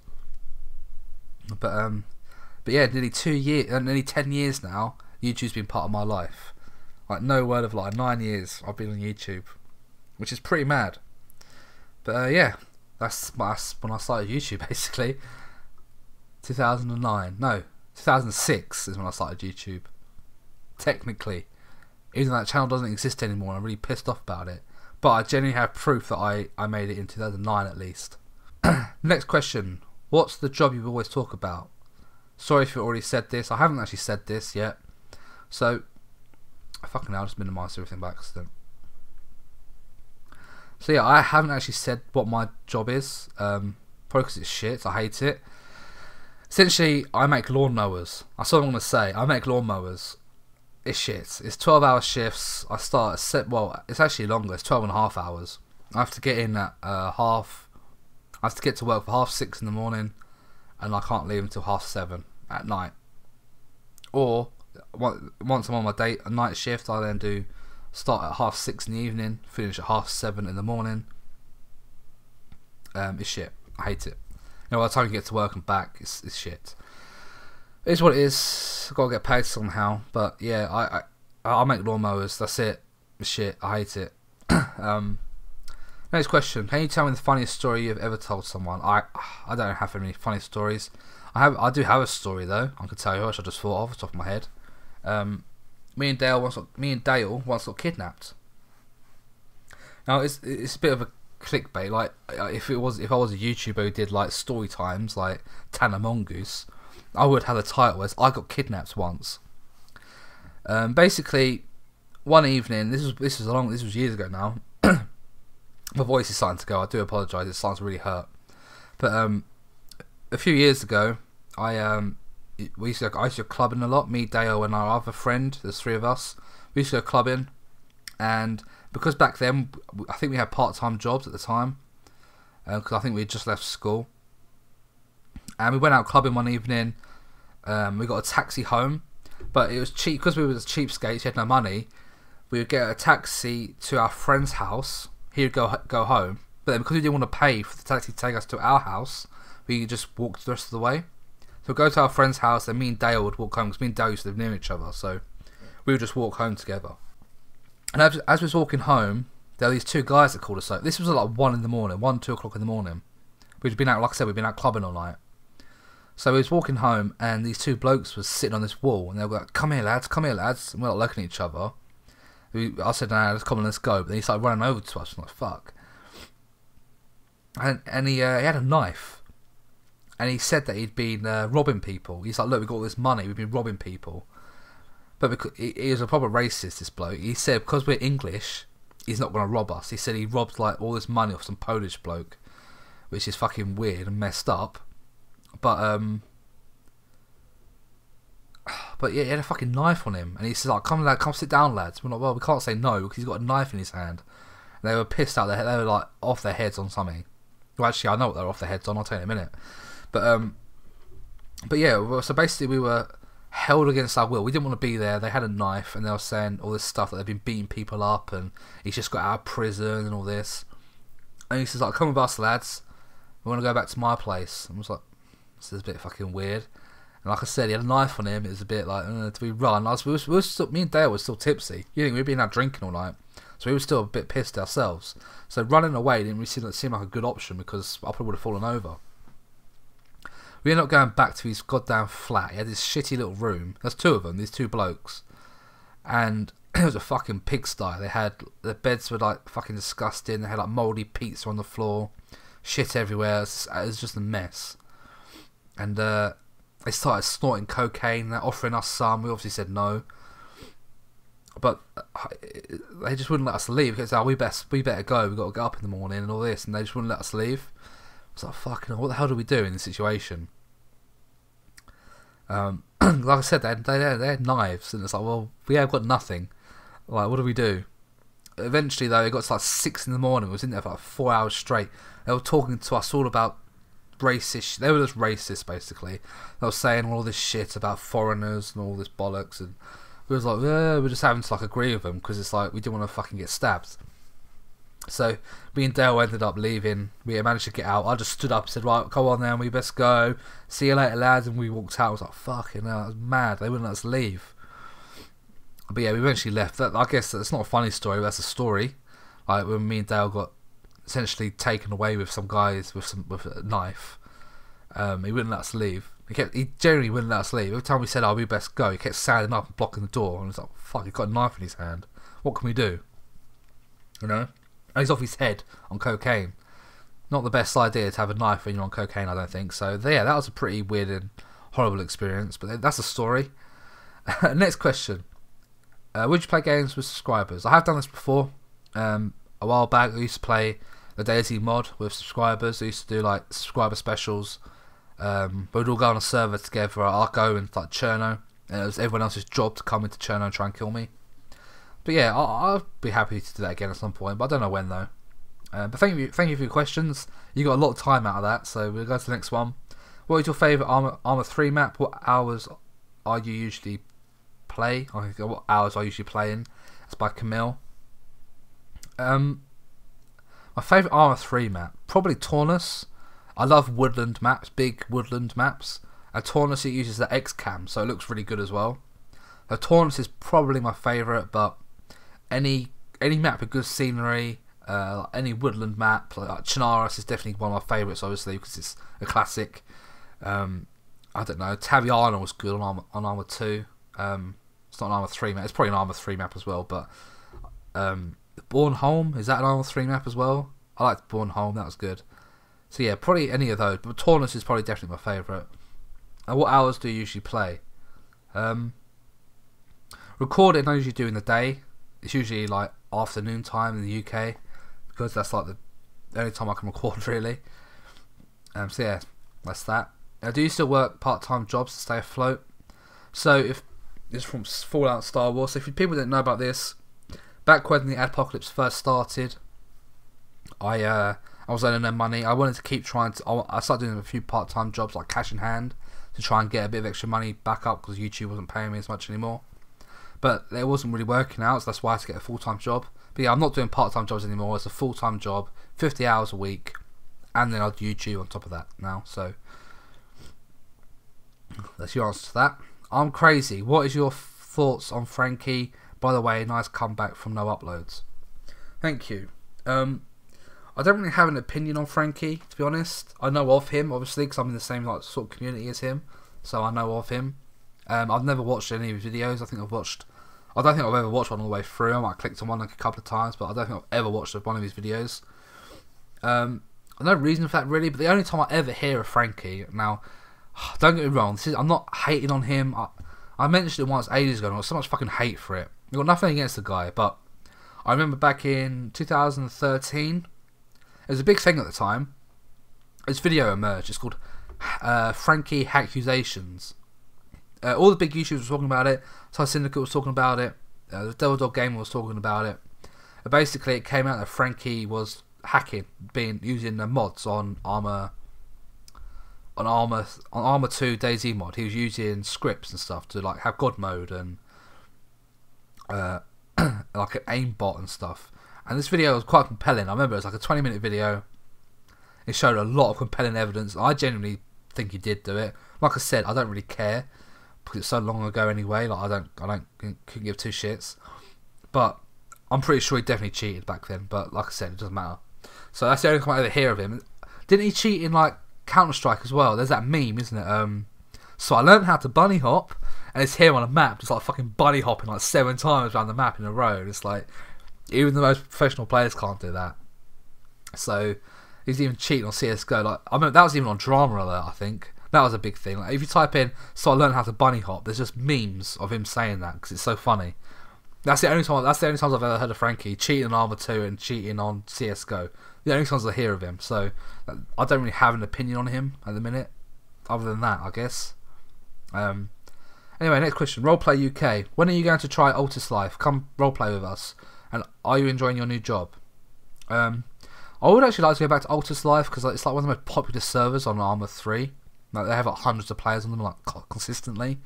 But yeah, nearly 10 years now, YouTube's been part of my life. Like, no word of lie, 9 years I've been on YouTube, which is pretty mad. But yeah, that's when I started YouTube, basically. 2009, no, 2006 is when I started YouTube. Technically, even though that channel doesn't exist anymore, and I'm really pissed off about it. But I genuinely have proof that I made it in 2009 at least. Next question. What's the job you always talk about? Sorry if you already said this. I haven't actually said this yet. So, fucking hell, I just minimised everything by accident. So yeah, I haven't actually said what my job is. Probably because it's shit. I hate it. Essentially, I make lawnmowers. That's all I'm going to say. I make lawnmowers. It's shit. It's 12-hour shifts. I start at well, it's actually longer. It's 12.5 hours. I have to get in at I have to get to work for 6:30 in the morning, and I can't leave until 7:30 at night. Or once I'm on my night shift, I then start at 6:30 in the evening, finish at 7:30 in the morning. It's shit. I hate it. You know, by the time you get to work and back, it's shit. It is what it is. I've got to get paid somehow. But yeah, I make lawnmowers. That's it. It's shit. I hate it. Next question. Can you tell me the funniest story you've ever told someone? I don't have any funny stories. I do have a story though. I can tell you, which I just thought of off the top of my head. Me and Dale once got kidnapped. Now it's a bit of a clickbait. Like if I was a YouTuber who did like story times, like Tanner Mongoose, I would have the title as I got kidnapped once. Basically, one evening, this was years ago now. My voice is starting to go. I do apologise. It starts to really hurt. But a few years ago, I used to go clubbing a lot. Me, Dale, and our other friend. There's 3 of us. We used to go clubbing, and because back then I think we had part-time jobs at the time, because I think we had just left school, and we went out clubbing one evening. We got a taxi home, but it was cheap because we were cheapskates. We had no money. We would get a taxi to our friend's house. He would go home, but then because we didn't want to pay for the taxi to take us to our house, we just walked the rest of the way. So we'd go to our friend's house, and me and Dale would walk home, because me and Dale used to live near each other, so we would just walk home together. And as we was walking home, there were these 2 guys that called us up. This was at like 2 o'clock in the morning. We'd been out, like I said, we'd been out clubbing all night. So we was walking home, and these 2 blokes was sitting on this wall, and they were like, come here lads, and we're like looking at each other. I said, nah, let's come on, let's go. But then he started running over to us. I'm like, fuck. And he had a knife. And he said that he'd been robbing people. He's like, look, we've got all this money. We've been robbing people. But because he was a proper racist, this bloke. He said, because we're English, he's not going to rob us. He said he robbed like all this money off some Polish bloke. Which is fucking weird and messed up. But yeah, he had a fucking knife on him, and he said, like, come sit down, lads. We're like, well, we can't say no, because he's got a knife in his hand. And they were pissed out, they were like off their heads on something. Well, actually, I know what they're off their heads on, I'll tell you in a minute. But yeah, so basically we were held against our will. We didn't want to be there. They had a knife, and they were saying all this stuff, that they've been beating people up, and he's just got out of prison, and all this. And he says, like, come with us, lads. We want to go back to my place. And I was like, this is a bit fucking weird. And like I said, he had a knife on him. It was a bit like, do we run? Me and Dale were still tipsy. You think we'd been out drinking all night, so we were still a bit pissed ourselves. So running away didn't really seem like a good option, because I probably would have fallen over. We ended up going back to his goddamn flat. He had this shitty little room. There's 2 of them, these 2 blokes, and it was a fucking pigsty. The beds were like fucking disgusting. They had like mouldy pizza on the floor, shit everywhere. It was just a mess. And they started snorting cocaine. They're offering us some. We obviously said no, but they just wouldn't let us leave. Because we better go. We got to get up in the morning and all this, and they just wouldn't let us leave. I was like, fucking, what the hell do we do in this situation? like I said, they had knives, and it's like, well, we have got nothing. Like, what do we do? Eventually, though, it got to like 6 in the morning. We was in there for like 4 hours straight. They were talking to us all about racist. They were just racist, basically. They were saying all this shit about foreigners and all this bollocks, and we was like, yeah, we're just having to like agree with them because it's like we didn't want to fucking get stabbed. So me and Dale ended up leaving. We managed to get out. I just stood up and said, right, come on then, we best go. See you later, lads. And we walked out. I was like, fucking hell, that was mad. They wouldn't let us leave. But yeah, we eventually left. I guess that's not a funny story, but that's a story. Like when me and Dale got essentially taken away with some guys with a knife. He wouldn't let us leave. He generally wouldn't let us leave. Every time we said, oh, we best go, he kept standing up and blocking the door. And I was like, fuck, he's got a knife in his hand. What can we do? You know? And he's off his head on cocaine. Not the best idea to have a knife when you're on cocaine, I don't think. So yeah, that was a pretty weird and horrible experience. But that's a story. Next question. Would you play games with subscribers? I have done this before. A while back, I used to play the DayZ Mod with subscribers. I used to do like subscriber specials. We'd all go on a server together. I'd go and like Cherno, and it was everyone else's job to come into Cherno and try and kill me. But yeah, I'll be happy to do that again at some point, but I don't know when though. But thank you for your questions. You got a lot of time out of that, so we'll go to the next one. What is your favourite ArmA 3 map? What hours are you usually play? What hours are you usually playing? It's by Camille. My favourite ArmA 3 map, probably Taunus. I love woodland maps, big woodland maps. And Taunus, it uses the X cam, so it looks really good as well. Taunus is probably my favourite, but any map with good scenery, any woodland map, like Chinaris is definitely one of my favourites, obviously, because it's a classic. I don't know, Taviana was good on ArmA 2. It's not an ArmA 3 map, it's probably an ArmA 3 map as well, but Bornholm, is that an ArmA 3 map as well? I liked Bornholm, that was good. So yeah, probably any of those, but Taunus is probably definitely my favourite. And what hours do you usually play? Recording I usually do in the day. It's usually like afternoon time in the UK, because that's like the only time I can record really. So yeah, that's that. Do you still work part-time jobs to stay afloat? So if it's from Fallout Star Wars, so if people didn't know about this, back when the Adpocalypse first started, I was earning no money. I wanted to keep trying to. I started doing a few part-time jobs like cash in hand to try and get a bit of extra money back up because YouTube wasn't paying me as much anymore. But it wasn't really working out, so that's why I had to get a full-time job. But yeah, I'm not doing part-time jobs anymore. It's a full-time job, 50 hours a week, and then I'll do YouTube on top of that now. So that's your answer to that. I'm crazy. What is your thoughts on Frankie? By the way, nice comeback from no uploads. Thank you. I don't really have an opinion on Frankie, to be honest. I know of him, obviously, because I'm in the same like sort of community as him, so I know of him. I've never watched any of his videos. I don't think I've ever watched one all the way through. I might have clicked on one like a couple of times, but I don't think I've ever watched one of his videos. No reason for that really, but the only time I ever hear of Frankie, now, don't get me wrong, I'm not hating on him. I mentioned it once ages ago, and I got so much fucking hate for it. I've got nothing against the guy, but I remember back in 2013, it was a big thing at the time. This video emerged. It's called Frankie Accusations. All the big YouTubers were talking about it. Ty Syndicate was talking about it. The Devil Dog Gamer was talking about it. Basically, it came out that Frankie was hacking, using the mods on ArmA 2 DayZ Mod. He was using scripts and stuff to like have God mode and like an aimbot and stuff. And this video was quite compelling. I remember it was like a 20-minute video. It showed a lot of compelling evidence. I genuinely think he did do it. Like I said, I don't really care because it's so long ago anyway. Like couldn't give two shits. But I'm pretty sure he definitely cheated back then. But like I said, it doesn't matter. So that's the only time I ever hear of him. Didn't he cheat in like Counter-Strike as well? There's that meme, isn't it? So I learned how to bunny hop, and it's here on a map, just like fucking bunny hopping like 7 times around the map in a row. And it's like, even the most professional players can't do that. So he's even cheating on CS:GO. Like I mean, that was even on Drama Alert. I think that was a big thing. Like if you type in "so I learned how to bunny hop," there's just memes of him saying that because it's so funny. That's the only times I've ever heard of Frankie cheating on ArmA 2 and cheating on CS:GO. The only times I hear of him. So I don't really have an opinion on him at the minute. Other than that, I guess. Anyway, next question. Roleplay UK. When are you going to try Altus Life? Come roleplay with us. And are you enjoying your new job? I would actually like to go back to Altus Life because it's like one of the most popular servers on ArmA 3. Like, they have like hundreds of players on them like consistently.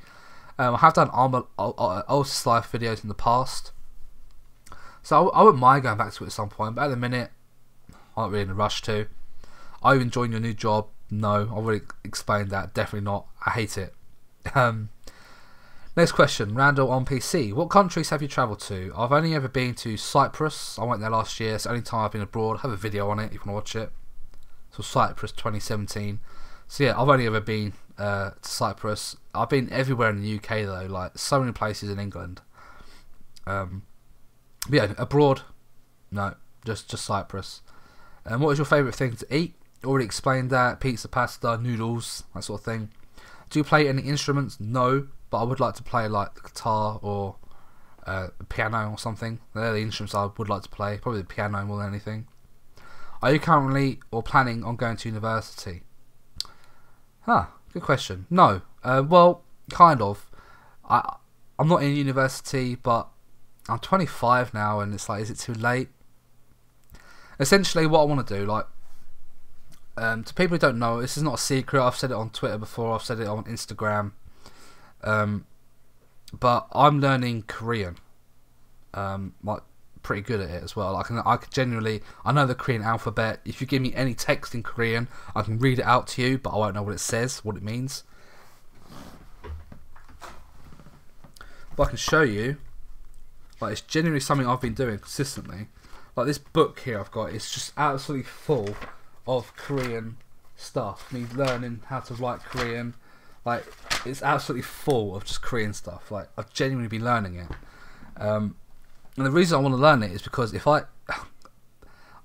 I have done Altus Life videos in the past, so I wouldn't mind going back to it at some point. But at the minute, I'm not really in a rush to. Are you enjoying your new job? No, I've already explained that. Definitely not. I hate it. Next question, Randall on PC. What countries have you travelled to? I've only ever been to Cyprus. I went there last year. It's the only time I've been abroad. I have a video on it if you want to watch it. So Cyprus 2017. So yeah, I've only ever been to Cyprus. I've been everywhere in the UK though, like so many places in England. But yeah, abroad, no, just Cyprus. And what is your favourite thing to eat? Already explained that. Pizza, pasta, noodles, that sort of thing. Do you play any instruments? No, but I would like to play like the guitar or piano or something. They're the instruments I would like to play. Probably the piano more than anything. Are you currently or planning on going to university? Good question. No. Well, kind of. I'm not in university, but I'm 25 now, and it's like, is it too late? Essentially, what I want to do, like, to people who don't know, this is not a secret. I've said it on Twitter before. I've said it on Instagram. But I'm learning Korean. Like, pretty good at it as well. I can genuinely, I know the Korean alphabet. If you give me any text in Korean, I can read it out to you, but I won't know what it says, what it means. But I can show you. Like, it's genuinely something I've been doing consistently. Like, this book here I've got, it's just absolutely full of Korean stuff. Me learning how to write Korean. Like, it's absolutely full of just Korean stuff. Like, I've genuinely been learning it. And the reason I want to learn it is because if I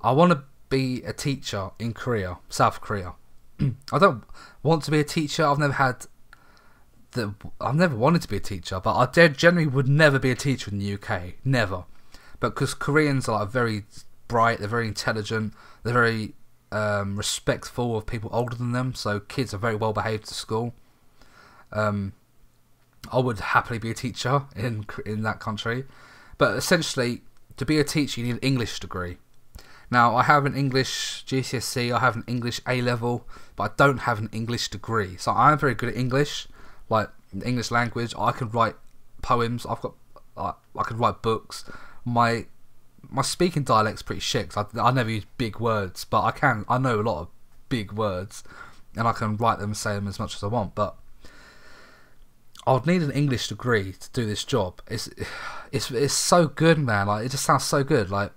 want to be a teacher in Korea, South Korea. I don't want to be a teacher. I've never wanted to be a teacher, but I generally would never be a teacher in the UK, never. But because Koreans are like very bright, they're very intelligent, they're very respectful of people older than them, so kids are very well behaved at school. I would happily be a teacher in that country. But essentially, to be a teacher, you need an English degree. Now, I have an English GCSE, I have an English A-level, but I don't have an English degree. So I'm very good at English, like the English language. I can write poems. I can write books. My speaking dialect's pretty shit. 'Cause I never use big words, but I know a lot of big words, and I can write them and say them as much as I want. But I would need an English degree to do this job. It's so good, man. Like, it just sounds so good. Like,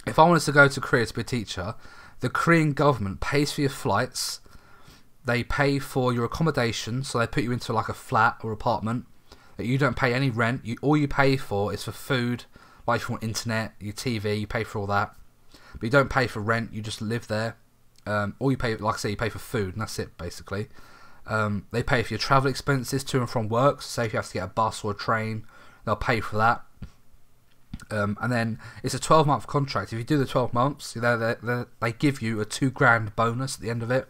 if I wanted to go to Korea to be a teacher, the Korean government pays for your flights. They pay for your accommodation, so they put you into like a flat or apartment that you don't pay any rent. All you pay for is for food, like if you want internet, your TV, you pay for all that. But you don't pay for rent. You just live there. All you pay, like I say, you pay for food, and that's it basically. They pay for your travel expenses to and from work. So say if you have to get a bus or a train, they'll pay for that. And then it's a 12-month contract. If you do the 12 months, they give you a $2,000 bonus at the end of it.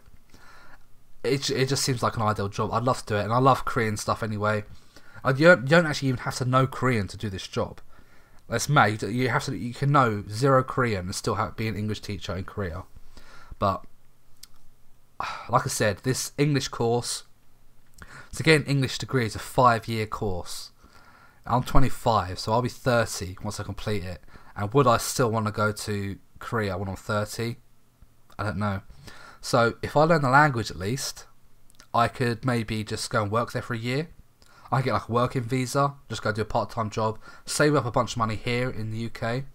It just seems like an ideal job. I'd love to do it, and I love Korean stuff anyway. You don't actually even have to know Korean to do this job. That's made. You can know zero Korean and still be an English teacher in Korea. But like I said, this English course, to get an English degree, is a 5-year course. I'm 25, so I'll be 30 once I complete it. And would I still want to go to Korea when I'm 30? I don't know. So if I learn the language at least, I could maybe just go and work there for a year. I get like a working visa, just go do a part-time job, save up a bunch of money here in the UK,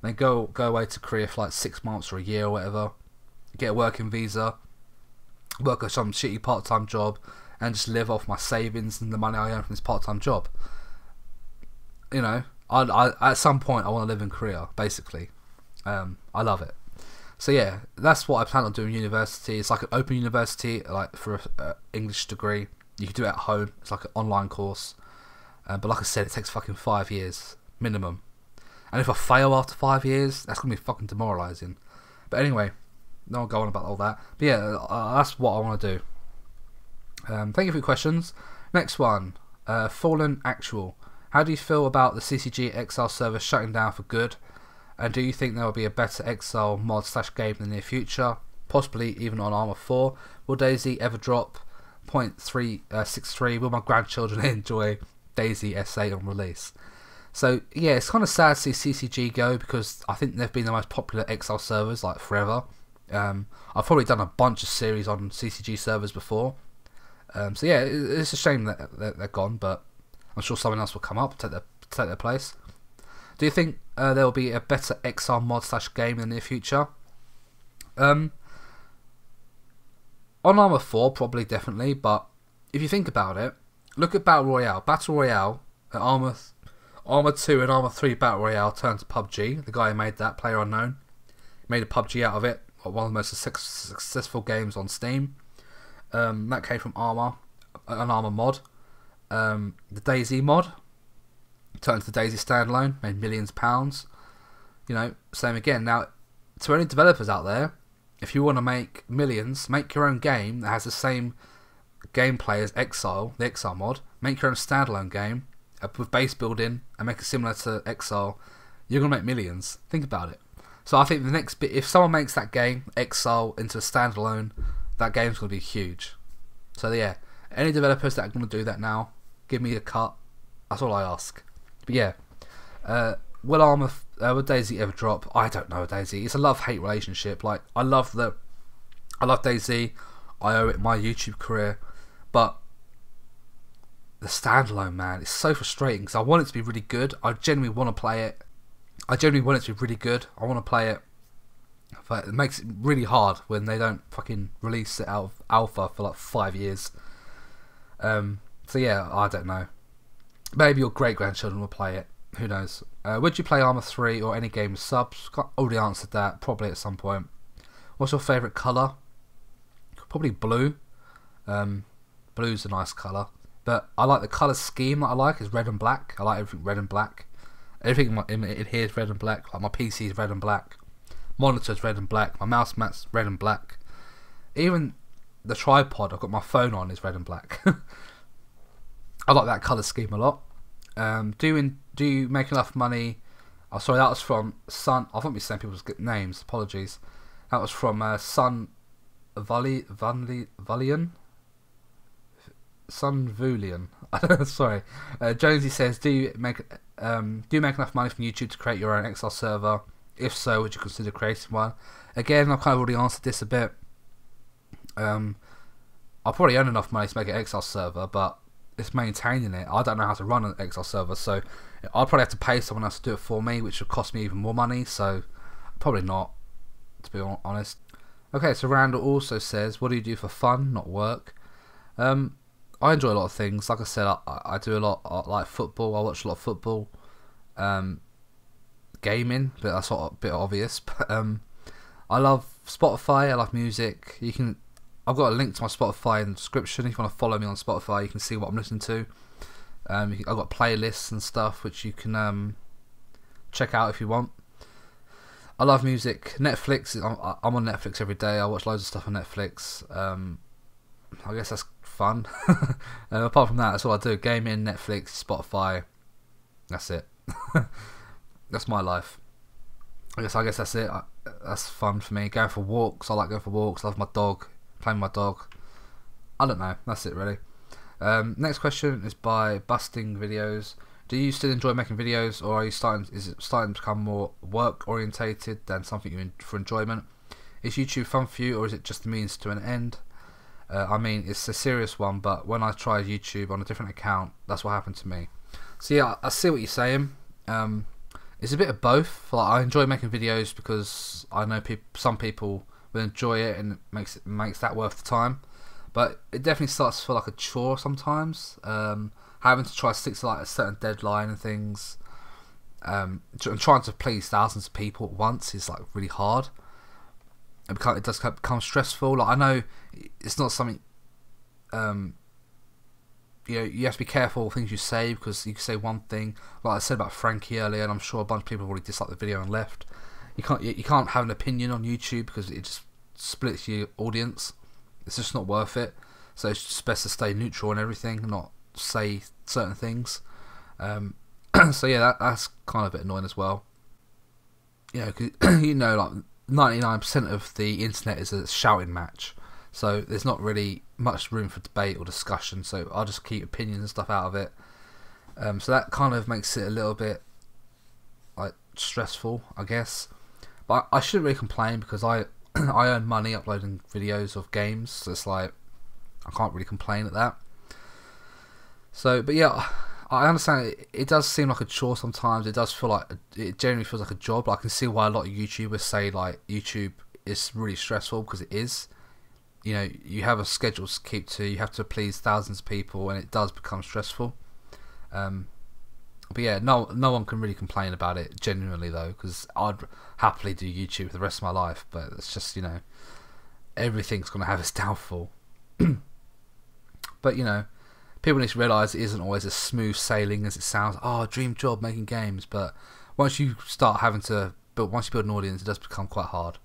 then go away to Korea for like 6 months or a year or whatever, get a working visa, work at some shitty part-time job, and just live off my savings and the money I earn from this part-time job. You know, I at some point I want to live in Korea, basically. I love it. So yeah, that's what I plan on doing. University. It's like an open university, like for an English degree. You can do it at home. It's like an online course. But like I said, it takes fucking 5 years minimum. And if I fail after 5 years, that's gonna be fucking demoralising. But anyway, no one go on about all that. But yeah, that's what I want to do. Thank you for your questions. Next one. Fallen Actual. How do you feel about the CCG Exile server shutting down for good? And do you think there will be a better Exile mod / game in the near future? Possibly even on ArmA 4. Will DayZ ever drop 0.363? Will my grandchildren enjoy DayZ S8 on release? So yeah, it's kind of sad to see CCG go, because I think they've been the most popular Exile servers like forever. I've probably done a bunch of series on CCG servers before. So yeah, it's a shame that they're gone, but I'm sure someone else will come up and take their place. Do you think there will be a better Exile mod / game in the near future? On ArmA 4, probably, definitely, but if you think about it, look at Battle Royale. Battle Royale at ArmA 2 and ArmA 3 Battle Royale turned to PUBG. The guy who made that, Player Unknown, made a PUBG out of it. One of the most successful games on Steam. That came from ArmA, an ArmA mod. The DayZ mod turned to DayZ standalone, made millions of pounds. You know, same again. Now, to any developers out there, if you want to make millions, make your own game that has the same gameplay as Exile, the Exile mod. Make your own standalone game with base building and make it similar to Exile. You're gonna make millions. Think about it. So I think the next bit, if someone makes that game Exile into a standalone, that game's gonna be huge. So yeah, any developers that are gonna do that now, give me a cut. That's all I ask. But yeah, will DayZ ever drop? I don't know. DayZ, it's a love-hate relationship. Like, I love DayZ. I owe it my YouTube career, but the standalone, man, it's so frustrating because I want it to be really good. I genuinely want to play it. I genuinely want it to be really good. I want to play it, but it makes it really hard when they don't fucking release it out of alpha for like 5 years. So yeah, I don't know. Maybe your great-grandchildren will play it. Who knows? Would you play ArmA 3 or any game with subs? Already answered that. Probably at some point. What's your favourite colour? Probably blue. Blue's a nice colour. But I like the colour scheme that I like is red and black. I like everything red and black. Everything in here is red and black. Like my PC is red and black. Monitor's red and black. My mouse mat's red and black. Even the tripod I've got my phone on is red and black. I like that colour scheme a lot. Do you make enough money? Oh, sorry, that was from Sun. I thought we saying people's names. Apologies. That was from Sun Valian. Sun Vulian. Sorry. Jonesy says, do you make enough money from YouTube to create your own Exile server? If so, would you consider creating one? Again, I've kind of already answered this a bit. I'll probably earn enough money to make an Exile server, but it's maintaining it. I don't know how to run an Exile server, so I'd probably have to pay someone else to do it for me, which would cost me even more money, so probably not, to be honest. Okay, so Randall also says, what do you do for fun, not work? I enjoy a lot of things. Like I said, I do a lot. I like football. I watch a lot of football. Gaming, but that's a bit obvious. But I love Spotify. I love music. I've got a link to my Spotify in the description. If you want to follow me on Spotify, you can see what I'm listening to. I've got playlists and stuff which you can check out if you want. I love music. Netflix. I'm on Netflix every day. I watch loads of stuff on Netflix. I guess that's fun. Apart from that, that's all I do. Gaming, Netflix, Spotify. That's it. That's my life. I guess that's it. That's fun for me. Going for walks. I like going for walks. Love my dog. Playing with my dog. I don't know. That's it really. Next question is by Busting Videos. Do you still enjoy making videos, or is it starting to become more work orientated than something you for enjoyment? Is YouTube fun for you, or is it just a means to an end? I mean, it's a serious one, but when I tried YouTube on a different account, that's what happened to me. So yeah, I see what you're saying. It's a bit of both. Like, I enjoy making videos because I know some people will enjoy it, and it makes that worth the time. But it definitely starts to feel like a chore sometimes. Having to try to stick to like a certain deadline and things, and trying to please thousands of people at once is like really hard. It does become stressful. Like, I know it's not something. You have to be careful of things you say, because you can say one thing, like I said about Frankie earlier, and I'm sure a bunch of people have already disliked the video and left. You can't have an opinion on YouTube because it just splits your audience. It's just not worth it. So it's just best to stay neutral and everything, not say certain things. So yeah, that's kind of a bit annoying as well. You know, 'cause, you know, like 99% of the internet is a shouting match, so there's not really much room for debate or discussion. So I'll just keep opinions and stuff out of it. So that kind of makes it a little bit like stressful, I guess. But I shouldn't really complain because I I earn money uploading videos of games, so it's like I can't really complain at that. So, but yeah, I understand it does seem like a chore sometimes. It does feel like it generally feels like a job. I can see why a lot of YouTubers say like YouTube is really stressful, because it is. You know, you have a schedule to keep to. You have to please thousands of people, and it does become stressful. But yeah, no one can really complain about it genuinely though, because I'd happily do YouTube for the rest of my life. But it's just, you know, everything's gonna have its downfall. But you know, people need to realise it isn't always as smooth sailing as it sounds. Oh, dream job making games. But once you start having to once you build an audience, it does become quite hard.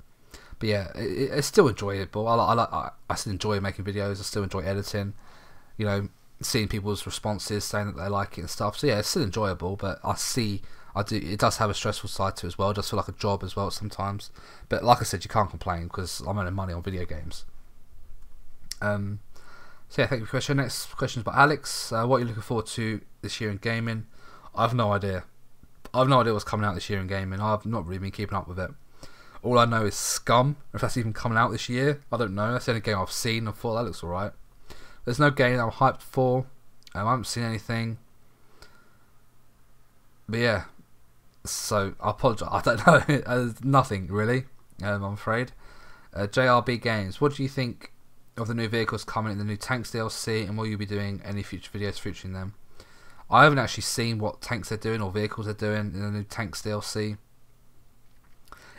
But yeah, it's still enjoyable. I still enjoy making videos. I still enjoy editing. You know, seeing people's responses, saying that they like it and stuff. So yeah, it's still enjoyable. But it does have a stressful side to it as well. It does feel like a job as well sometimes. But like I said, you can't complain because I'm earning money on video games. So yeah, thank you for your question. Next question is by Alex. What are you looking forward to this year in gaming? I have no idea. I have no idea what's coming out this year in gaming. I've not really been keeping up with it. All I know is Scum. If that's even coming out this year, I don't know. That's the only game I've seen and thought that looks alright. There's no game that I'm hyped for. I haven't seen anything. But yeah, so I apologise. I don't know. Nothing really. I'm afraid. JRB Games. What do you think of the new vehicles coming in the new Tanks DLC, and will you be doing any future videos featuring them? I haven't actually seen what tanks they're doing or vehicles they're doing in the new Tanks DLC.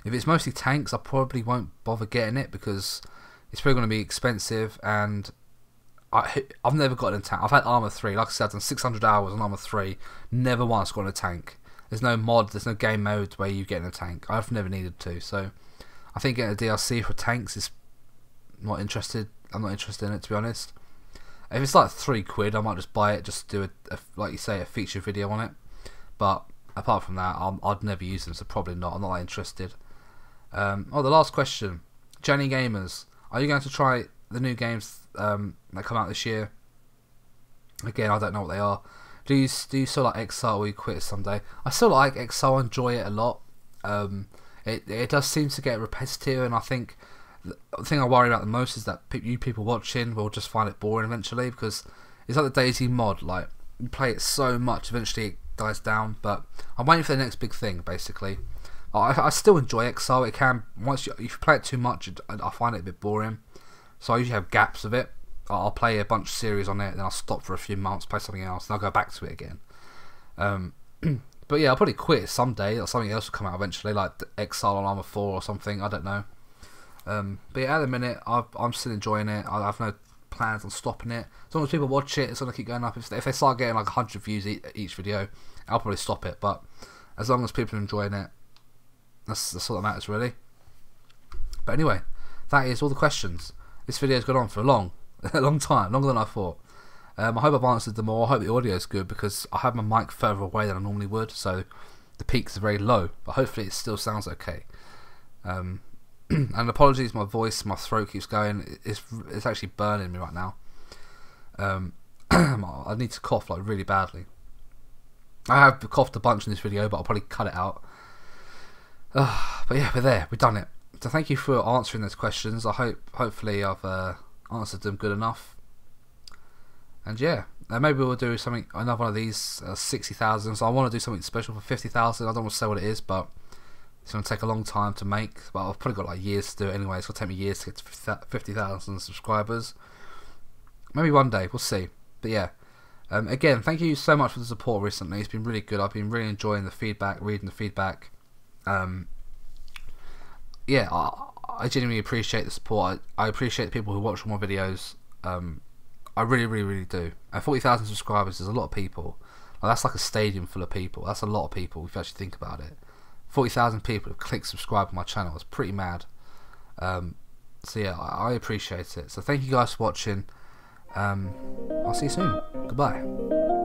If it's mostly tanks, I probably won't bother getting it because it's probably going to be expensive, and I've never gotten a tank. I've had ArmA 3, like I said, I've done 600 hours on ArmA 3, never once got in a tank. There's no mod, there's no game mode where you get in a tank. I've never needed to, so I think getting a DLC for tanks is not interested. I'm not interested in it, to be honest. If it's like £3, I might just buy it, just do like you say, a feature video on it. But apart from that, I'd never use them, so probably not. I'm not that interested. The last question, Jenny Gamers, are you going to try the new games that come out this year? Again, I don't know what they are. Do you still like Exile, or will you quit it someday? I still like Exile, enjoy it a lot. It does seem to get repetitive, and I think the thing I worry about the most is that you people watching will just find it boring eventually, because it's like the DayZ Mod. Like, you play it so much, eventually it dies down. But I'm waiting for the next big thing, basically. I still enjoy Exile. It can, if you play it too much, I find it a bit boring. So I usually have gaps of it. I'll play a bunch of series on it, then I'll stop for a few months, play something else, and I'll go back to it again. But yeah, I'll probably quit someday, or something else will come out eventually, like Exile on ArmA 4 or something. I don't know. But yeah, at the minute, I'm still enjoying it. I have no plans on stopping it. As long as people watch it, it's going to keep going up. If they start getting like 100 views each video, I'll probably stop it. But as long as people are enjoying it, that's all that matters, really. But anyway, that is all the questions. This video's gone on for a long time, longer than I thought. I hope I've answered them all. I hope the audio is good, because I have my mic further away than I normally would, so the peaks are very low. But hopefully it still sounds okay. And apologies, my voice, my throat keeps going. It's actually burning me right now. I need to cough like really badly. I have coughed a bunch in this video, but I'll probably cut it out. But yeah, we're there. We've done it. So thank you for answering those questions. Hopefully I've answered them good enough. And yeah, maybe we'll do another one of these 60,000. So I want to do something special for 50,000. I don't want to say what it is, but it's going to take a long time to make. But I've probably got like years to do it anyway. It's going to take me years to get to 50,000 subscribers. Maybe one day, we'll see. But yeah, again, thank you so much for the support recently. It's been really good. I've been really enjoying the feedback, reading the feedback. Yeah, I genuinely appreciate the support. I appreciate the people who watch all my videos. I really do. And 40,000 subscribers is a lot of people. Like, that's like a stadium full of people. That's a lot of people if you actually think about it. 40,000 people have clicked subscribe on my channel. It's pretty mad. So yeah, I appreciate it. So thank you guys for watching. I'll see you soon. Goodbye.